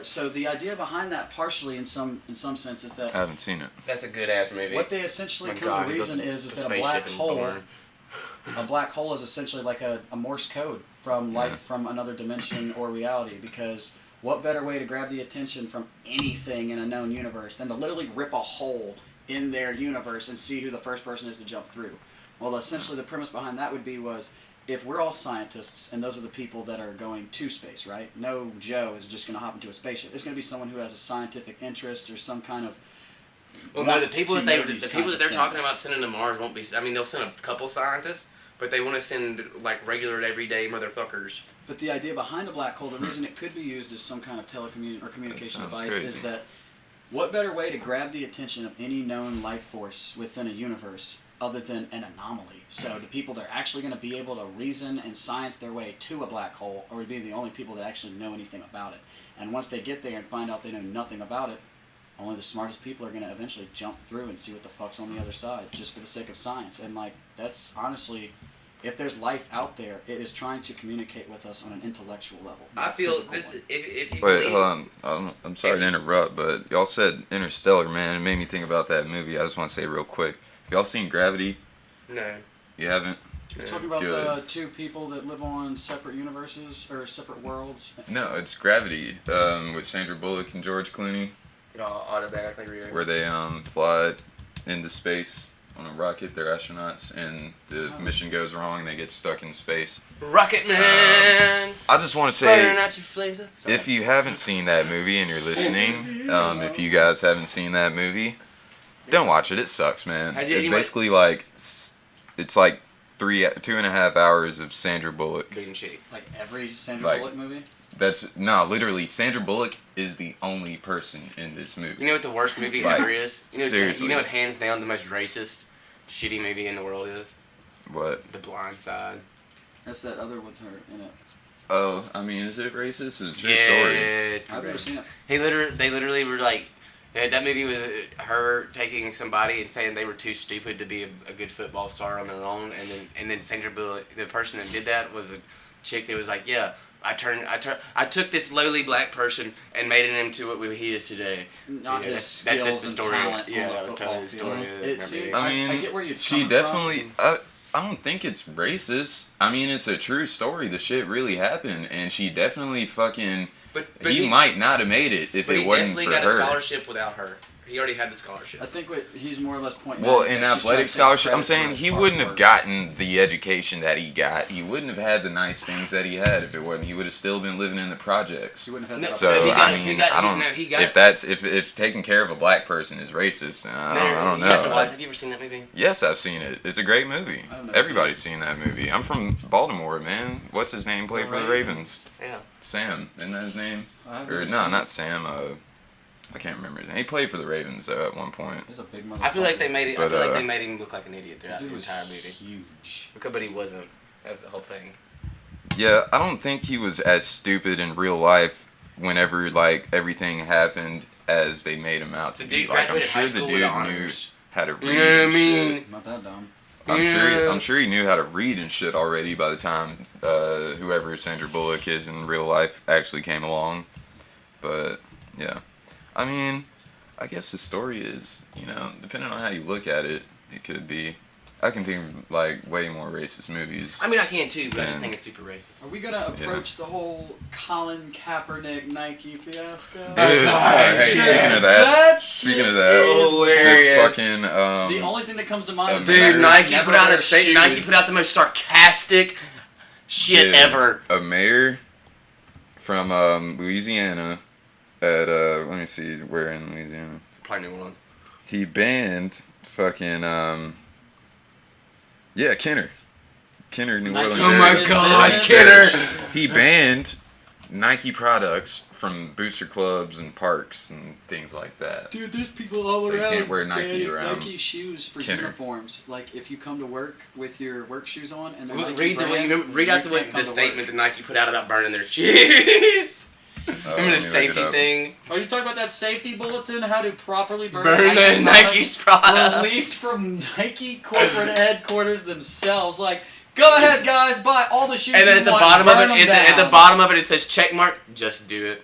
So the idea behind that, partially in some sense, is that I haven't seen it. That's a good ass movie. What they essentially come to reason is that a black hole. A black hole is essentially like a Morse code from life from another dimension or reality, because what better way to grab the attention from anything in a known universe than to literally rip a hole in their universe and see who the first person is to jump through? Well, essentially the premise behind that would be was, if we're all scientists and those are the people that are going to space, right? No Joe is just going to hop into a spaceship. It's going to be someone who has a scientific interest or some kind of. Well, no, the people that they're talking things. about sending to Mars won't be. I mean, they'll send a couple scientists, but they want to send like regular, everyday motherfuckers. But the idea behind a black hole, the reason it could be used as some kind of communication device crazy. is that what better way to grab the attention of any known life force within a universe other than an anomaly? So the people that are actually going to be able to reason and science their way to a black hole are would be the only people that actually know anything about it. And once they get there and find out they know nothing about it, only the smartest people are going to eventually jump through and see what the fuck's on the other side, just for the sake of science. And like, that's honestly, if there's life out there, it is trying to communicate with us on an intellectual level. I not feel physical this. one. If you Wait, believe, hold on. I'm sorry to interrupt, but y'all said Interstellar, man. It made me think about that movie. I just want to say real quick. Have y'all seen Gravity? no. You haven't? You're talking about Good. the two people that live on separate universes or separate worlds. No, it's Gravity with Sandra Bullock and George Clooney, Automatically reading. where they fly into space on a rocket. They're astronauts, and the mission goes wrong, and they get stuck in space. Rocket Man. I just want to Burning say, out your flames. Sorry. if you haven't seen that movie and you're listening, if you guys haven't seen that movie, don't watch it. It sucks, man. Has It's anyone- basically like, it's like 2.5 hours of Sandra Bullock. being shitty. Like every Sandra Like- Bullock movie. That's no, literally, Sandra Bullock is the only person in this movie. You know what the worst movie Like, ever is? seriously. You know what hands down the most racist, shitty movie in the world is? What? The Blind Side. That's that other with her in it. Oh, I mean, is it racist? It's a true Yeah, story. it's I've never seen it. They literally were like, that movie was her taking somebody and saying they were too stupid to be a good football star on their own, and then Sandra Bullock, the person that did that was a chick that was like, yeah, I took this lowly black person and made him into what he is today. Not Yeah, his that's skills the and story. talent Yeah, on that the was football totally the field. story. It seemed, I mean, I get where you're she coming definitely. from. I don't think it's racist. I mean, it's a true story. The shit really happened, and she definitely fucking. But he might not have made it if But it he wasn't definitely for got her. a scholarship without her. He already had the scholarship. I think what he's more or less pointing Well, out is in that she's trying athletic to take scholarship, I'm credit for saying his he hard wouldn't have work. gotten the education that he got. He wouldn't have had the nice things that he had if it wasn't. He would have still been living in the projects. He wouldn't have No, had that. So He got- I he mean, got- I don't. no, he got- if that's if taking care of a black person is racist, I don't You have to know. watch- have you ever seen that movie? Yes, I've seen it. It's a great movie. I've never Everybody's seen that movie. I'm from Baltimore, man. What's his name? Played The for the Ravens. Yeah. Sam, isn't that his name? I've Or never no, seen not it. Sam. I can't remember his name. He played for the Ravens though at one point. He's a big motherfucker. I feel like they made it. But, I feel like they made him look like an idiot throughout Dude the was entire movie. huge. But he wasn't. That was the whole thing. Yeah, I don't think he was as stupid in real life whenever like everything happened as they made him out to The be. dude Like I'm graduated high sure the school dude with knew honors. how to read. You know what I and mean? shit. Not that dumb. Yeah. I'm sure he knew how to read and shit already by the time whoever Sandra Bullock is in real life actually came along. But yeah, I mean, I guess the story is, depending on how you look at it, it could be. I can think of like way more racist movies. I mean, I can too, but I just Man. think it's super racist. Are we gonna approach the whole Colin Kaepernick Nike fiasco? Dude, God, hey, yeah. speaking of that, That speaking shit of that, is hilarious. this fucking the only thing that comes to mind is Dude, Dude, the Nike never put out wear Nike shoes. put out the most sarcastic shit dude, ever. A mayor from Louisiana at let me see where in Louisiana. Probably New Orleans. He banned fucking Kenner, New Nike. Orleans. Oh my area. God, He Kenner. said He banned Nike products from booster clubs and parks and things like that. Dude, there's people all So you around. can't wear Nike banning around Nike shoes for Kenner. uniforms. Like if you come to work with your work shoes on and they're Nike Read brand, out you the can't come to statement work. that Nike put out about burning their shoes. Oh, Remember let the me look safety it up. thing? Are you talking about that safety bulletin? How to properly burn Burn the Nike's products. Released from Nike corporate headquarters themselves. Like, go ahead, guys, buy all the shoes And then you at the want, bottom of burn it, them at the down. bottom of it, it says check mark. Just do it.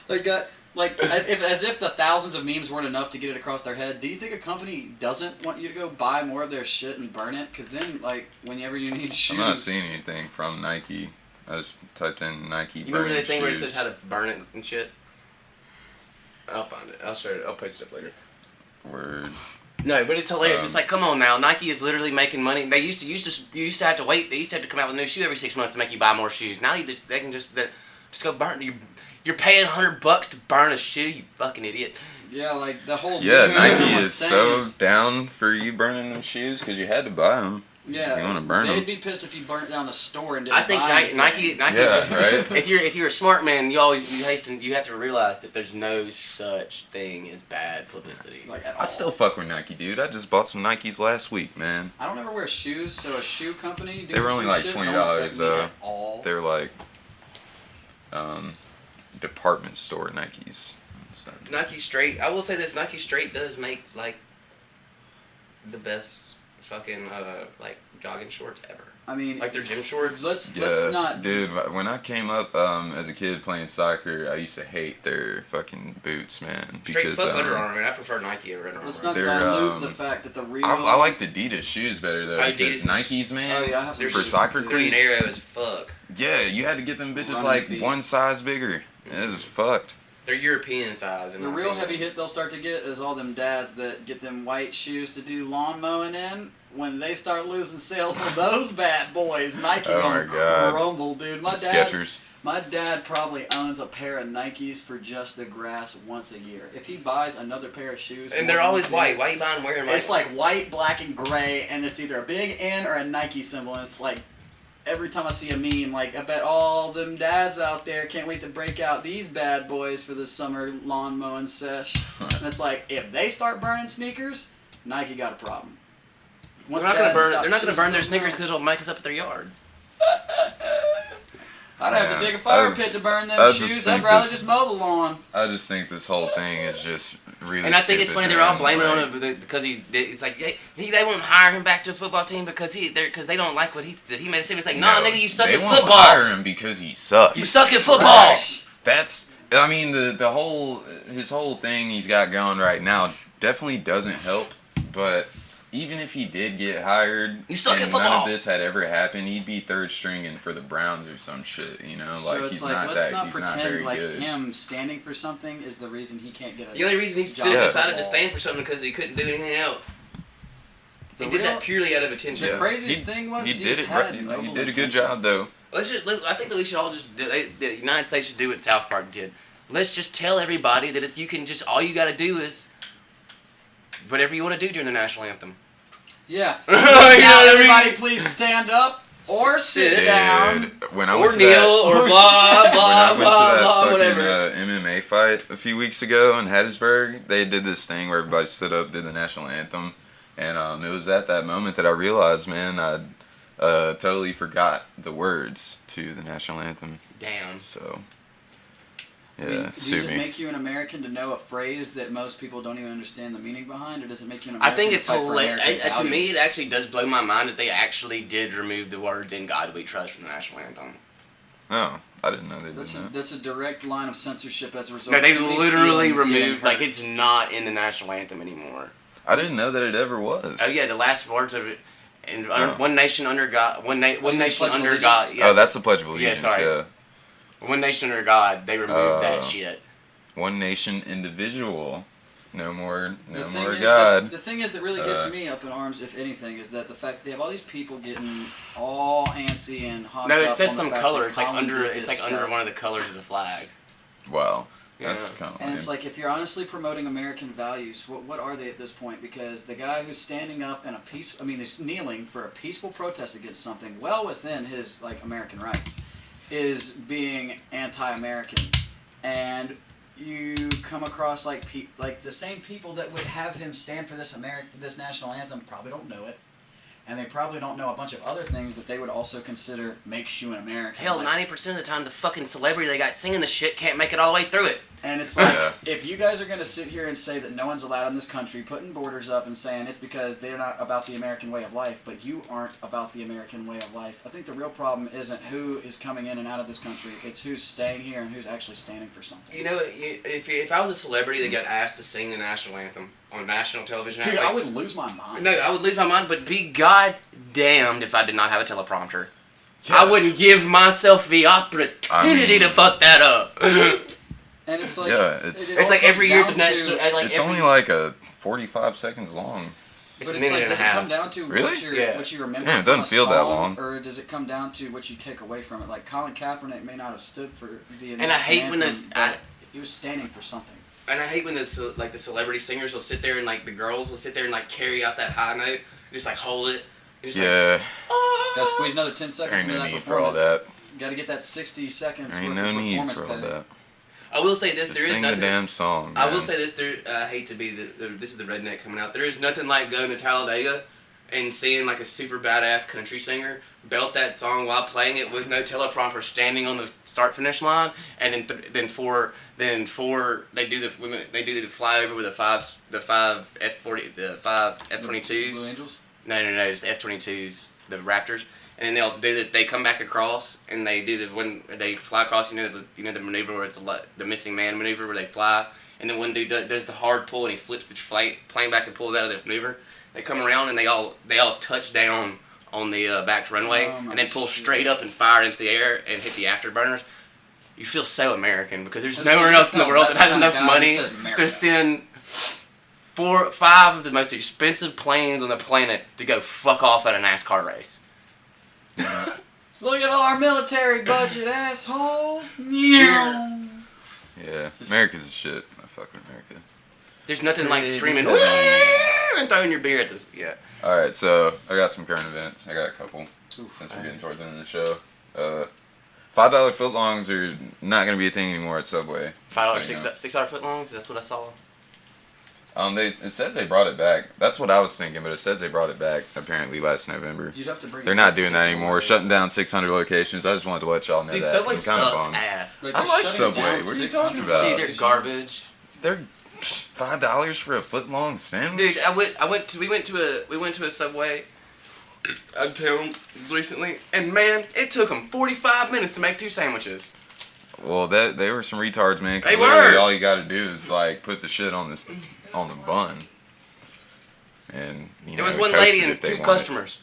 Like that. Like, as if the thousands of memes weren't enough to get it across their head, do you think a company doesn't want you to go buy more of their shit and burn it? Because then, like, whenever you need shoes... I'm not seeing anything from Nike I just typed in Nike You remember burning that thing where it shoes. says how to burn it and shit? I'll find it. I'll show it. I'll post it up later. Word. No, but it's hilarious. It's like, come on now, Nike is literally making money. They used to have to wait. They used to have to come out with a new shoe every 6 months to make you buy more shoes. Now they can just go burn. You're paying $100 to burn a shoe. You fucking idiot. Yeah, like the whole. Yeah, movement Nike everyone's is saying so down for you burning them shoes because you had to buy them. Yeah, You wanna burn they'd 'em. be pissed if you burnt down the store and didn't I think buy Nike. Yeah, right? If you're a smart man, you have to realize that there's no such thing as bad publicity. Like at all. I still fuck with Nike, dude. I just bought some Nikes last week, man. I don't ever wear shoes, so a shoe company. They were only doing like some shit $20, don't affect me at all. They're like department store Nikes. So, Nike Straight. I will say this: Nike Straight does make like the best fucking like jogging shorts ever. I mean, Like their gym shorts. let's yeah, not. dude. When I came up as a kid playing soccer, I used to hate their fucking boots, man. Straight Because fuck Under Armour. Man. I prefer Nike over Under Armour. Let's not They're, dilute the fact that the real. I like the Adidas shoes better though. Adidas Because is- Nikes, man. Oh yeah, I have some They're For shoes soccer too. They're cleats. narrow as fuck. Yeah, you had to get them bitches Running like feet. one size bigger. It was fucked. They're European size. in The my real opinion. heavy hit they'll start to get is all them dads that get them white shoes to do lawn mowing in. When they start losing sales on those bad boys, Nike Oh gonna my God. crumble, dude. The Skechers. My dad probably owns a pair of Nikes for just the grass once a year. If he buys another pair of shoes, And they're more always than two, white. Why are you buying wearing white? It's like white, black, and gray, and it's either a big N or a Nike symbol. And it's like every time I see a meme, like I bet all them dads out there can't wait to break out these bad boys for the summer lawn mowing sesh. And it's like if they start burning sneakers, Nike got a problem. Once They're not gonna dads burn. stop They're not gonna choosing burn their something sneakers because else- it'll make us up at their yard. I'd have Yeah. to dig a fire I- pit to burn them I just shoes. I'd think rather this- just mow the lawn. I just think this whole thing is just really. And I think it's stupid, funny they're all man. blaming Like, on it because it's like they won't hire him back to a football team because they don't like what he did. He made a statement. It's like, nah, no, nigga, you suck they at won't football. hire him because he sucks. You suck at football. Trash. That's. I mean, the whole his whole thing he's got going right now definitely doesn't help. But even if he did get hired, You suck at and none football. of this had ever happened, he'd be third stringing for the Browns or some shit. You know, So like it's he's like not let's that. not He's not pretend very like good. him standing for something is the reason he can't get a The only reason he job still at decided to football. stand for something because he couldn't do anything else. The He did real- that purely out of attention. The Yeah. craziest He- thing was he he did it had right. He noble did a good job intentions. though. I think that we should all just the United States should do what South Park did. Let's just tell everybody that you can just all you got to do is whatever you want to do during the national anthem. Yeah. You know Now what I mean? everybody please stand up or sit Sit down. Dude, when I Or went to kneel that, or blah when I blah went to blah that blah fucking whatever. MMA fight a few weeks ago in Hattiesburg, they did this thing where everybody stood up, did the national anthem, and it was at that moment that I realized, man, I totally forgot the words to the national anthem. Damn. So, I yeah, mean, sue does it me. make you an American to know a phrase that most people don't even understand the meaning behind, or does it make you an I American think to it's fight for hilarious. American To me, values? it actually does blow my mind that they actually did remove the words "In God We Trust" from the national anthem. Oh, I didn't know they did That's a, that. that's a direct line of censorship as a result. No, they of too many literally feelings getting removed. Like hurt. it's not in the national anthem anymore. I didn't know that it ever was. Oh yeah, the last words of it. And Oh. one nation under God. One nation Pledge of under Allegiance? God. Yeah. Oh, that's the Pledge of Yeah, Allegiance. sorry. Yeah. One nation under God. They removed Oh. that shit. One nation individual. No more The God. thing is that really gets Uh, me up in arms, if anything, is that the fact they have all these people getting all antsy and hot. No, it up says on the some fact color. that It's like Colin under. did It's this like under stuff. one of the colors of the flag. Wow. That's Yeah. kind of And it's like, if you're honestly promoting American values, what are they at this point? Because the guy who's standing up in a he's kneeling for a peaceful protest against something well within his like American rights, is being anti-American, and you come across like the same people that would have him stand for this national anthem probably don't know it. And they probably don't know a bunch of other things that they would also consider makes you an American. Hell, Like- 90% of the time, the fucking celebrity they got singing the shit can't make it all the way through it. And it's like, Yeah. if you guys are going to sit here and say that no one's allowed in this country, putting borders up and saying it's because they're not about the American way of life, but you aren't about the American way of life, I think the real problem isn't who is coming in and out of this country. It's who's staying here and who's actually standing for something. You know, if I was a celebrity that got asked to sing the national anthem on national television, Dude, like, I would lose my mind. No, I would lose my mind, but be god damned if I did not have a teleprompter. I wouldn't give myself the opportunity to fuck that up. And it's like it's all like comes every year down the next. to- Like it's every, only like a 45 seconds long. It's but a it's minute like, and a does it half. come down to Really? what you remember Damn, it from doesn't a feel that song, long. or does it come down to what you take away from it? Like Colin Kaepernick may not have stood for the And I hate when anthem, but he was standing for something. And I hate when the celebrity singers will sit there and like the girls will sit there and like carry out that high note, just like hold it. And just Yeah, Gotta squeeze another 10 seconds ain't into no that need for all performance. that. Gotta get that 60 seconds Ain't worth no of need performance for all pay. that. I will say this: Just there is sing the nothing. damn song. I will man. say this: I hate to be this is the redneck coming out. There is nothing like going to Talladega and seeing like a super badass country singer belt that song while playing it with no teleprompter, standing on the start finish line, and then four they do the flyover with the five F-22s. Blue Angels? No, it's the F-22s, the Raptors, and then they'll do that. They come back across and they do when they fly across. The maneuver where it's the missing man maneuver where they fly, and then one dude does the hard pull and he flips the plane back and pulls out of the maneuver. They come around and they all touch down on the back runway and then pull straight up and fire into the air and hit the afterburners. You feel so American because there's nowhere else in the world that has enough money to send 4 or 5 of the most expensive planes on the planet to go fuck off at a NASCAR race. Look at all our military budget, assholes. Yeah. Yeah, America's a shit. I fuck with America. There's nothing like screaming and throwing your beer at the Alright, so I got some current events. I got a couple since we're getting towards the end of the show. $5 footlongs are not going to be a thing anymore at Subway. $5 So, you know. $6 footlongs. That's what I saw. It says they brought it back. That's what I was thinking, but it says they brought it back apparently last November. You'd have to bring They're not doing that anymore. Shutting down 600 locations. I just wanted to let y'all know Dude, that. Subway I'm kinda sucks bummed. ass. Like, I they're like shutting Subway. down What are you 600 talking about? Dude, they're garbage. They're $5 for a footlong sandwich. Dude, we went to a Subway uptown recently, and man, it took them 45 minutes to make 2 sandwiches. Well, they were some retards, man. 'Cause They literally were. all you got to do is like put the shit on the bun, and It was one toast lady it and if they 2 want it. customers.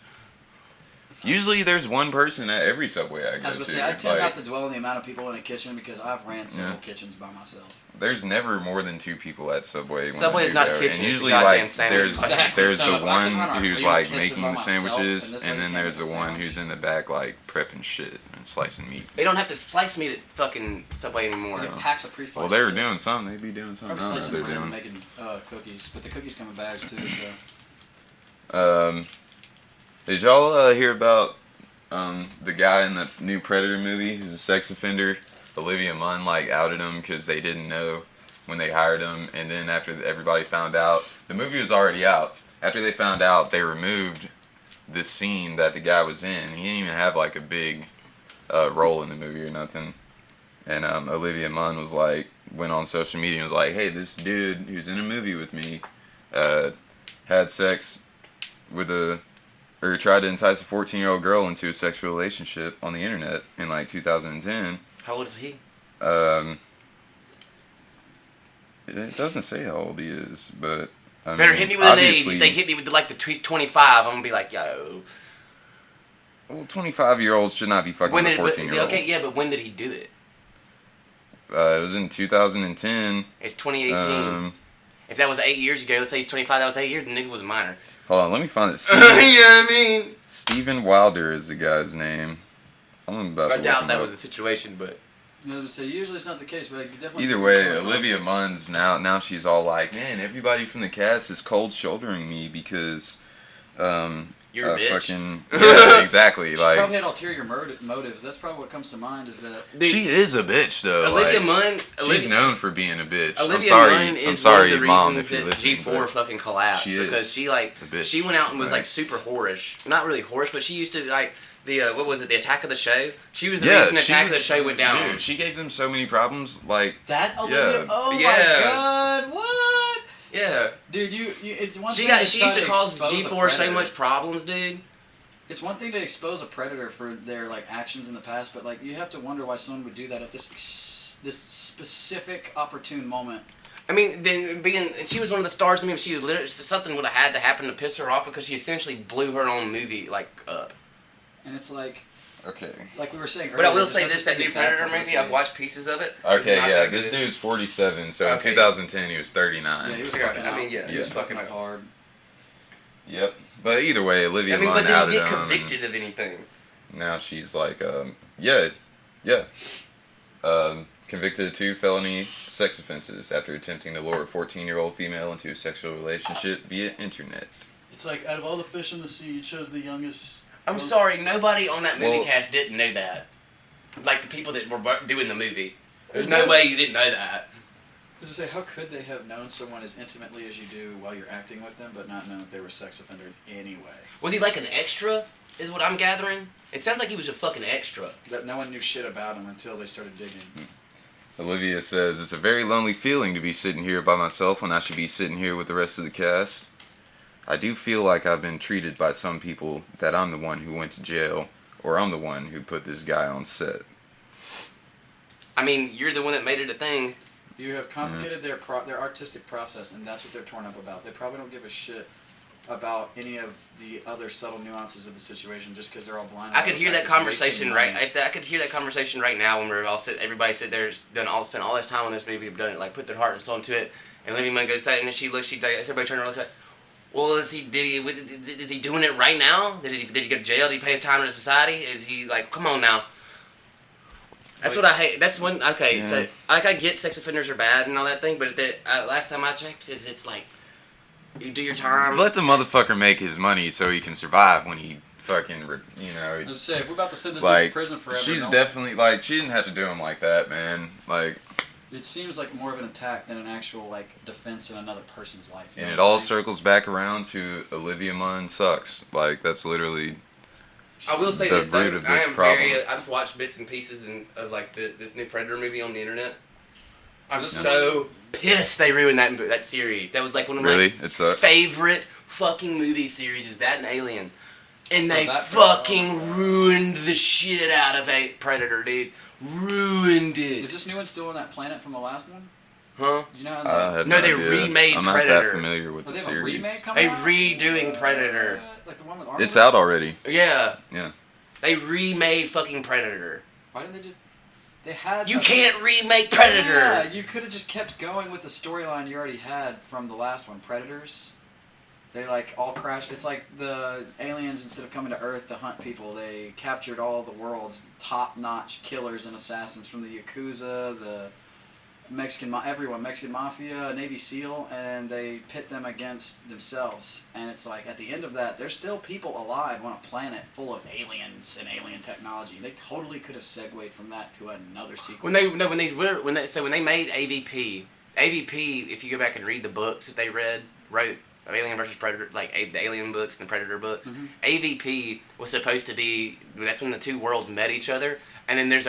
Usually, there's one person at every Subway I go I was gonna to. say, I tend like, not to dwell on the amount of people in a kitchen because I've ran several kitchens by myself. There's never more than 2 people at Subway. When Subway I is do not a go. kitchen, And it's a usually, goddamn like, sandwich there's place. there's So the if I one can run a who's real like kitchen making by the myself, sandwiches, and this and lady then can't there's make the a one sandwich. who's in the back like prepping shit and slicing meat. They don't have to slice meat at fucking Subway anymore. They get packs of pre-sliced. Well, they were shit. doing something. They'd be doing something. Probably I don't know slicing what they're bread and doing. making cookies, but the cookies come in bags too. So Did y'all hear about the guy in the new Predator movie who's a sex offender? Olivia Munn like outed him because they didn't know when they hired him, and then after everybody found out, the movie was already out. After they found out, they removed this scene that the guy was in. He didn't even have like a big role in the movie or nothing. And Olivia Munn was like, went on social media and was like, "Hey, this dude who's in a movie with me had sex with or tried to entice a 14-year-old girl into a sexual relationship on the internet in like 2010. How old is he? It doesn't say how old he is, but I Better mean, hit me with an age. obviously- If they hit me with like he's 25, I'm gonna be like, yo. Well, 25-year-olds should not be fucking with a 14-year-old. Okay, yeah, but when did he do it? It was in 2010. It's 2018. If that was 8 years ago, let's say he's 25, that was 8 years, the nigga was a minor. Hold on, let me find it. You know what I mean? Stephen Wilder is the guy's name. I'm about to I look doubt him that up. was the situation, but usually it's not the case, but I definitely. Either way, Olivia Munn's now she's all like, man, everybody from the cast is cold shouldering me because you're a bitch. fucking yeah, exactly. She Like probably had ulterior motives. That's probably what comes to mind. Is that Dude, she is a bitch though. Olivia like, Munn. she's known for being a bitch. Olivia I'm sorry. Munn is I'm sorry, one of the mom, reasons if you're that listening. G4 but fucking collapsed she is because she a bitch. she went out and was Right. like super whorish. Not really whorish, but she used to like the what was it? The Attack of the Show. She was the Yeah, reason the she Attack of was- the Show went down. Dude, she gave them so many problems. Like that Olivia? Yeah. Oh Yeah. my god! What? Yeah, Dude, you it's one she thing used try to cause expose a G4 so predator. much problems, dude. It's one thing to expose a predator for their like actions in the past, but like you have to wonder why someone would do that at this specific opportune moment. I mean, then she was one of the stars of the movie. She was literally something would have had to happen to piss her off because she essentially blew her own movie like up. And it's like, Okay. Like we were saying earlier. But I will there's say no this: such that thing new as bad Predator movie, publicity. I've watched pieces of it. It's Okay, not yeah, that this good. dude's 47, so Okay. in 2010 he was 39. Yeah, he was Okay, fucking I up. mean, yeah, he was yeah. fucking up hard. Yep. But either way, Olivia I mean, Munn but did outed he get him. convicted of anything? Now she's like, yeah. Convicted of 2 felony sex offenses after attempting to lure a 14-year-old female into a sexual relationship via internet. It's like, out of all the fish in the sea, you chose the youngest. I'm sorry, nobody on that movie Well- cast didn't know that. Like the people that were doing the movie. There's It no does- way you didn't know that. I was to say, how could they have known someone as intimately as you do while you're acting with them, but not known that they were a sex offender anyway? Was he like an extra? Is what I'm gathering. It sounds like he was a fucking extra. That no one knew shit about him until they started digging. Olivia says, "It's a very lonely feeling to be sitting here by myself when I should be sitting here with the rest of the cast. I do feel like I've been treated by some people that I'm the one who went to jail, or I'm the one who put this guy on set." I mean, you're the one that made it a thing. You have complicated their artistic process, and that's what they're torn up about. They probably don't give a shit about any of the other subtle nuances of the situation just because they're all blind. I could hear that conversation right. Right. I could hear that conversation right now when we're all everybody sit there, spent all this time on this movie, done it, like put their heart and soul into it. And Olivia Munn goes that, and then she looks, everybody turned around and looked at. Well, is he doing it right now? Did he go to jail? Did he pay his time in society? Is he like, come on now? That's what I hate. That's one. Okay, so like I get sex offenders are bad and all that thing, but last time I checked, it's like you do your time. Let the motherfucker make his money so he can survive when he fucking, you know. I was say, if we're about to send this dude Like, to prison forever, she's don't- definitely, like, she didn't have to do him like that, man. Like, It seems like more of an attack than an actual like defense in another person's life. You and know it what I'm all saying? circles back around to Olivia Munn sucks. Like, that's literally I will say the this though, root of I this am problem. I've watched bits and pieces of like this new Predator movie on the internet. I'm Yeah. so pissed they ruined that series. That was like one of Really? my It sucks? favorite fucking movie series. Is that an Alien? And they that- fucking ruined the shit out of a Predator, dude. Ruined it. Is this new one still on that planet from the last one? Huh? You know, I had No, they idea. remade I'm not Predator. that familiar with oh, the they have a series. remake coming A out? redoing Predator. Like the one with Arnold? It's out already. Yeah. Yeah. They remade fucking Predator. Why didn't they just... They had... You a- can't remake Predator. Yeah, you could have just kept going with the storyline you already had from the last one, Predators. They like all crashed. It's like the aliens, instead of coming to Earth to hunt people, they captured all the world's top-notch killers and assassins from the Yakuza, the Mexican Mafia, Navy SEAL, and they pit them against themselves. And it's like, at the end of that, there's still people alive on a planet full of aliens and alien technology. They totally could have segued from that to another sequel. When they made AVP, if you go back and read the books that they wrote of Alien versus Predator, like the Alien books and the Predator books, Mhm. AVP was supposed to be, that's when the two worlds met each other, and then they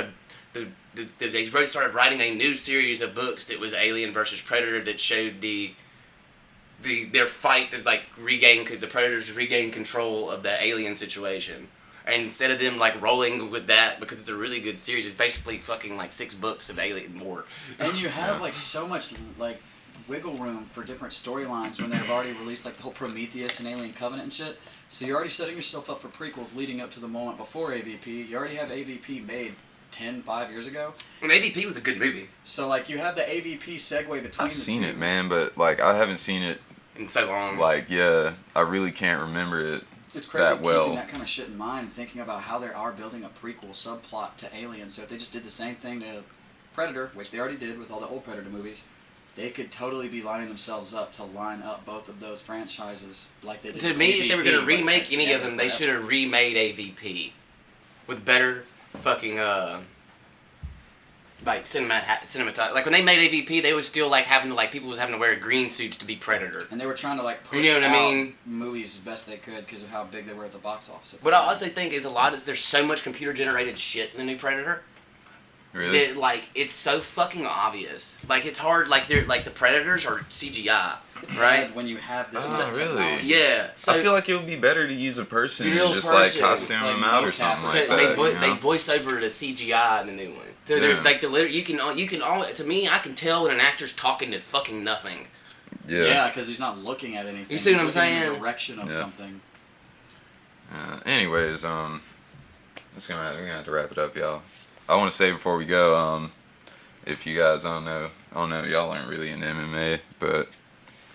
started writing a new series of books that was Alien versus Predator that showed their fight to like the Predators regain control of the alien situation. And instead of them like rolling with that, because it's a really good series, it's basically fucking like 6 books of Alien more. And you have like so much like wiggle room for different storylines when they've already released like the whole Prometheus and Alien Covenant and shit. So you're already setting yourself up for prequels leading up to the moment before AVP. You already have AVP made 5 years ago. And AVP was a good movie So like you have the AVP segue between I've the seen two. it, man, but, like, I haven't seen it, in so long. like, yeah, I really can't remember it. It's crazy that well. keeping that kind of shit in mind, thinking about how they are building a prequel subplot to Alien. So if they just did the same thing to Predator, which they already did with all the old Predator movies, they could totally be lining themselves up to line up both of those franchises like they did. To with me, if they were going to AVP, remake like, any of together them, they forever. should have remade AVP with better fucking like cinematography. Like when they made AVP, they was still like having to like people was having to wear green suits to be Predator. And they were trying to like push You know what I out mean? movies as best they could because of how big they were at the box office. At the What I time. also think is there's so much computer generated shit in the new Predator. Really? That, like it's so fucking obvious. Like it's hard. Like they're like the Predators are CGI, It's right? bad when you have this. Oh, much really? technology. Yeah. So I feel like it would be better to use a person Real and just, person. like, costume Like them out or mocap something or like so that, you they know? voice over the CGI in the new one. So Yeah. they're like you can all to me I can tell when an actor's talking to fucking nothing. Yeah, because he's not looking at anything. You see what He's I'm looking in saying? the direction of Yeah. something. Anyways, we're gonna have to wrap it up, y'all. I want to say before we go, if you guys don't know, y'all aren't really into MMA, but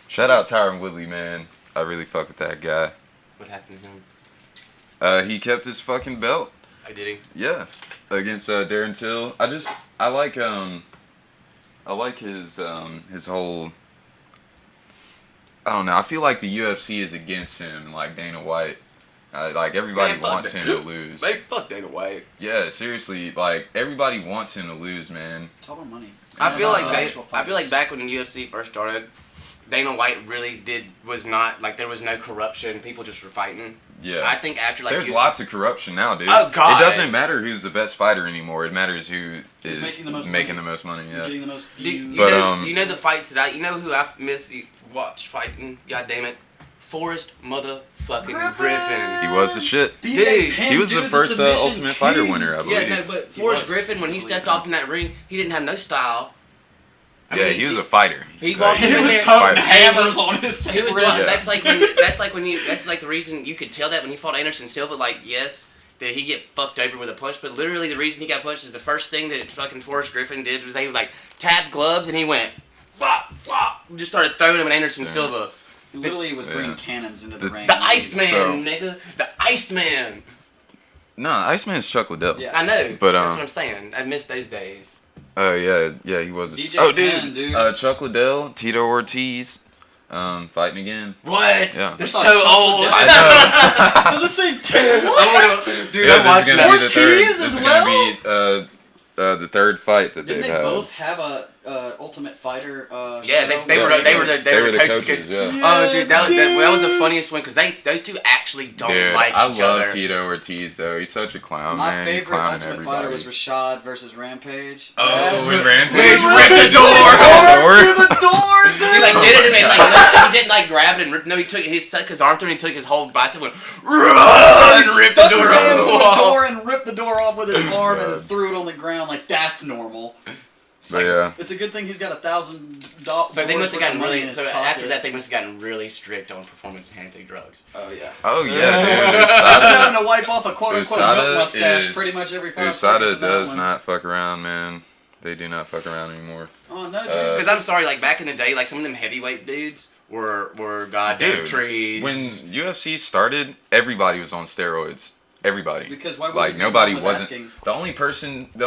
shout out Tyron Woodley, man. I really fuck with that guy. What happened to him? He kept his fucking belt. I did he? Yeah, against Darren Till. I like his whole. I don't know. I feel like the UFC is against him, like Dana White. Like everybody wants him to lose. Like fuck Dana White. Yeah, seriously, like everybody wants him to lose, man. It's all about money. I feel I like back when the UFC first started, Dana White really was not like there was no corruption. People just were fighting. Yeah. I think after like there's lots of corruption now, dude. Oh, God. It doesn't matter who's the best fighter anymore. It matters who is making the most money. the most money. Yeah. Getting the most Dude, views. you know the fights that you know who I miss watch fighting. God damn it, Forrest motherfucking Griffin. He was the shit. Dude, He was the first Ultimate Fighter winner, I believe. Yeah, no, but Forrest Griffin when he stepped off in that ring, he didn't have no style. He was a fighter. He walked in there, fighter. hammers on his He was. wrist. That's like the reason you could tell that when he fought Anderson Silva. Like, yes, did he get fucked over with a punch? But literally, the reason he got punched is the first thing that fucking Forrest Griffin did was they like tapped gloves and he went, wah, wah, just started throwing him at Anderson Silva. He literally was bringing cannons into the ring. The Iceman, So- nigga, the Iceman. Nah, Iceman's Chuck Liddell. Yeah. I know, But, that's what I'm saying. I miss those days. Oh yeah, he was. DJ Oh Penn, dude, dude. Chuck Liddell, Tito Ortiz, fighting again. What? Yeah. They're It's so like Chuck old. Liddell. I know. Let's say Dude, Yeah, I'm watching this is gonna that. be the third. Ortiz This as is well? gonna be the third fight that Didn't they've they had. both have a Ultimate Fighter? Yeah, show? they were the coaches. Yeah. Oh, dude, that was the funniest one because those two actually don't Dude, like I each love other. Tito Ortiz though. He's such a clown, My man. He's favorite clowning Ultimate everybody. Fighter was Rashad versus Rampage. Oh, when He Rampage ripped the door. through the door, dude. He like did it and he didn't like grab it and rip. No, he took his arm through and he took his whole bicep and went and ripped the Stuck door his hand off. through the door and ripped the door off with his arm and then threw it on the ground like that's normal. But yeah, It's a good thing he's got $1,000. So they must have gotten really. In So his after pocket. that, they must have gotten really strict on performance enhancing drugs. Oh yeah. oh yeah, dude. He's USADA, having to wipe off a quote unquote milk USADA mustache is- pretty much every 5 seconds. USADA in that does one. not fuck around, man. They do not fuck around anymore. Oh no, dude. Because I'm sorry, like back in the day, like some of them heavyweight dudes were goddamn Dude, trees. when UFC started, everybody was on steroids. Everybody. Because why would Like you? nobody I was wasn't. asking. The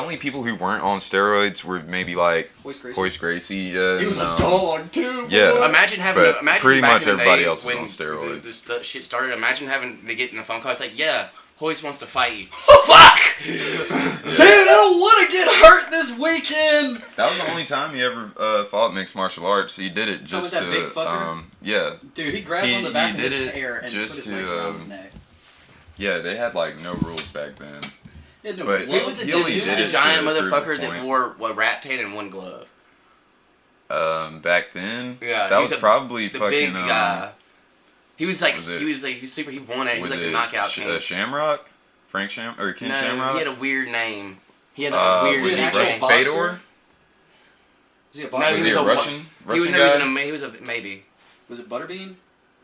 only people who weren't on steroids were maybe like Hoist Gracie. Hoist Gracie. He was a dog too. Yeah. boy. Imagine having But imagine pretty back much in the everybody day else was when on steroids. This shit started. Imagine having to get in a phone call. It's like, yeah, Hoist wants to fight you. Fuck. Dude, I don't want to get hurt this weekend. That was the only time he ever fought mixed martial arts. He did it just with to. that big fucker? Yeah. Dude, he grabbed He- on the back he of did his it hair and put just his to, legs around his neck. Yeah, they had like no rules back then. He had no But gloves. He was a, He dude, only he did was it a to giant prove a motherfucker that point. wore a rat tail and one glove. Back then. Yeah, That he was the- probably The fucking. big guy. He was like was it- he was super. He won it. He was Was like a it knockout king. Shamrock? Frank or Ken No, Shamrock? he had a weird name. He had a Was weird he he an name. actual Russian? boxer? Fedor? Was he a No, boxer? Was he he was a a Russian? Russian no, guy? he was a maybe. Was it Butterbean?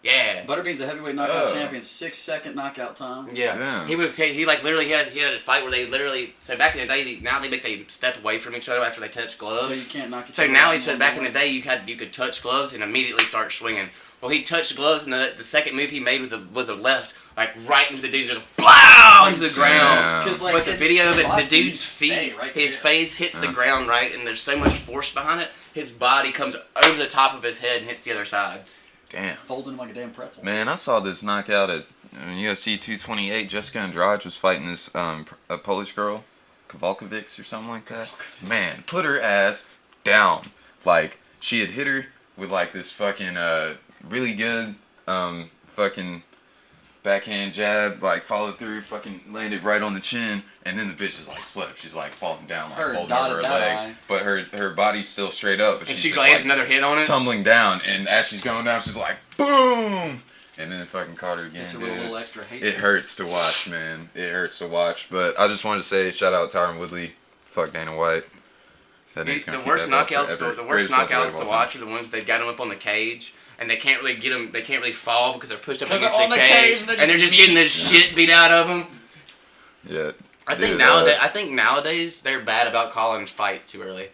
Yeah. Butterbean's a heavyweight knockout Oh. champion. 6-second knockout time. Yeah. Damn. He would take. He like literally he had a fight where they literally. So back in the day, now they make they step away from each other after they touch gloves. So you can't knock each So other now out each other, back in the day, you could touch gloves and immediately start swinging. Well, he touched gloves, and the second move he made was a left, like right into the dude's just blow into the ground. Yeah. Because like But the video of it, the boxing, you dude's stay feet, right his there. face hits the ground right, and there's so much force behind it. His body comes over the top of his head and hits the other side. Damn. folding him like a damn pretzel. Man, I saw this knockout at UFC 228. Jessica Andrade was fighting this a Polish girl, Kowalkiewicz or something like that. Man, put her ass down. Like, she had hit her with like this fucking really good fucking backhand jab, like followed through, fucking landed right on the chin, and then the bitch is like slipped. She's like falling down, like Her holding over her dotted that legs, eye. but her body's still straight up. But And she's she just, lands like, another hit on it. tumbling down, and as she's going down, she's like boom, and then fucking caught her again. It's a Dude. little extra hate. It hurts to watch, man. It hurts to watch. But I just wanted to say, shout out Tyron Woodley. Fuck Dana White. That nigga's gonna The keep worst that belt knockouts, forever. the worst Greatest welterweight knockouts of to all watch time. are the ones they've got him up on the cage, and they can't really get them. They can't really fall because they're pushed up 'Cause against they're the on the cage, cage and and they're just getting the shit beat out of them. Yeah. I think nowadays they're bad about calling fights too early.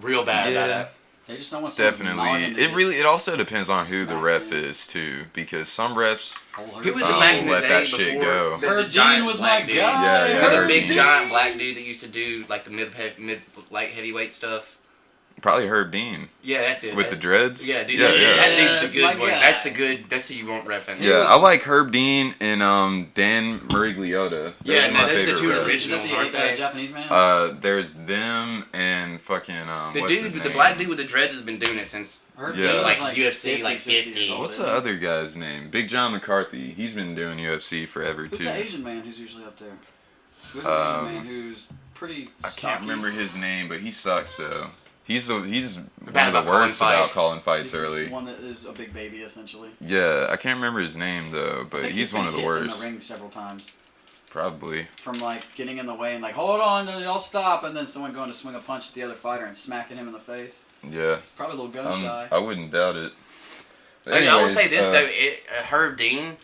Real bad about Yeah. it. They just don't want someone Definitely. knowing to It also depends on who the smacked ref in. is too, because some refs Who was the Oh, back in the let day that shit before go. the Herb giant Dean was black my dude? guy. Yeah, You know, Herb the big Dean. giant black dude that used to do like the mid light heavyweight stuff. Probably Herb Dean Yeah, that's it. with the dreads. Yeah, dude. Yeah, that yeah. dude's That's the my good one. guy. That's the good. That's who you want reffing. Yeah, I like Herb Dean and Dan Murigliota. Yeah, Those are man, my those are the favorite two refs. Is originals, that aren't the they? Japanese man? There's them and fucking The what's his dude, name? the black dude with the dreads has been doing it since Herb yeah. Dean was like UFC, like 60 50. years old, What's the isn't he? other guy's name? Big John McCarthy. He's been doing UFC forever Who's too. the Asian man who's usually up there? Who's the Asian man who's pretty I can't stocky? remember his name, but he sucks though. He's one Bad of the about calling worst about fights. calling fights He's early. the one that is a big baby, essentially. Yeah, I can't remember his name though, I but think he's been one of the hit worst. in the ring several times Probably. from like getting in the way and like, hold on, y'all stop, and then someone going to swing a punch at the other fighter and smacking him in the face. Yeah. It's probably a little gun shy. I wouldn't doubt it. But I will anyways, say this though, Herb Dean,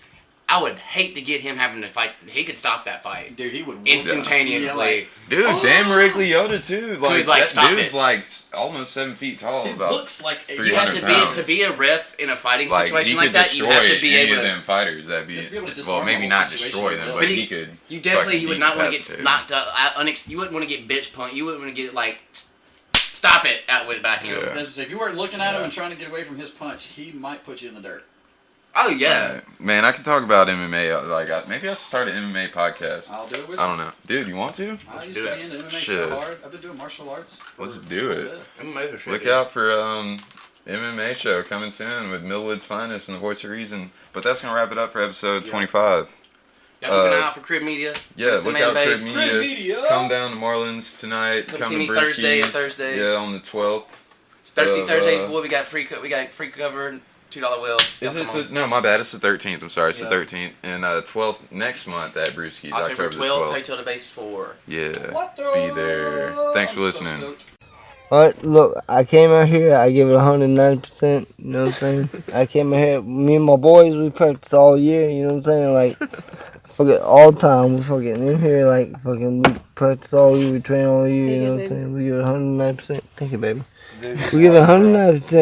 I would hate to get him having to fight. He could stop that fight Dude, he would whoop instantaneously. Yeah, like, Dude, Dan Murigliota too. Like, like, that stop dude's it. like almost 7 feet tall. he About looks like a You have to 300 be pounds. to be a ref in a fighting like situation he like could that. You destroy have to be any able of to. them fighters. That'd be You have to be able to well, disarm maybe the not whole situation destroy them, with but it. he could. You definitely fucking you would not want to get decapitate. knocked up. You wouldn't want to get bitch punked. You wouldn't want to get like stop it out with about him. Yeah. That's what I say, if you weren't looking at him Yeah. and trying to get away from his punch, he might put you in the dirt. Oh yeah. Alright. Man, I could talk about MMA. Like, maybe I should start an MMA podcast. I'll do it with I you. don't know, dude. You want to? I used do to it. be into MMA Shit. so hard. I've been doing martial arts. Let's for do a it. bit. Look out for MMA show coming soon with Millwood's Finest and the Voice of Reason. But that's gonna wrap it up for episode 25. Y'all keep an eye out for Crib Media. Yeah, Wrestling look out Man Crib Base. Media. Crib Media. Come down to Marlins tonight. Come Come see to me Brewski's. Thursday. Yeah, on the 12th. It's Thursday, Of, Thursdays, boy. We got free cover, $2 wheels. Is Y'all it come on. no? My bad. It's the 13th. I'm sorry. It's Yeah. the 13th and 12th next month at Brewski's. October the 12th, 12th. Hotel to Base 4. Yeah. What the? Be there. Thanks for I'm so listening. stoked. Alright, look, I came out here, I give it 190%, you know what I'm saying? I came out here, me and my boys, we practice all year, you know what I'm saying? Like, fucking all the time, we fucking in here, like, fucking, we practice all year, we train all year, you know what I'm saying? We give it 190%. Thank you, baby. We give it 190%,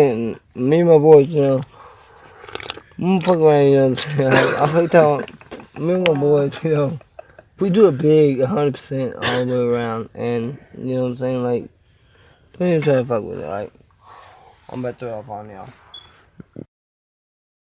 and me and my boys, you know, I'm fucking around, you know what I'm saying? I feel telling me and my boys, you know, we do it big, 100% all the way around, and, you know what I'm saying? Like, don't even try to fuck with it, like, I'm about to throw up on y'all.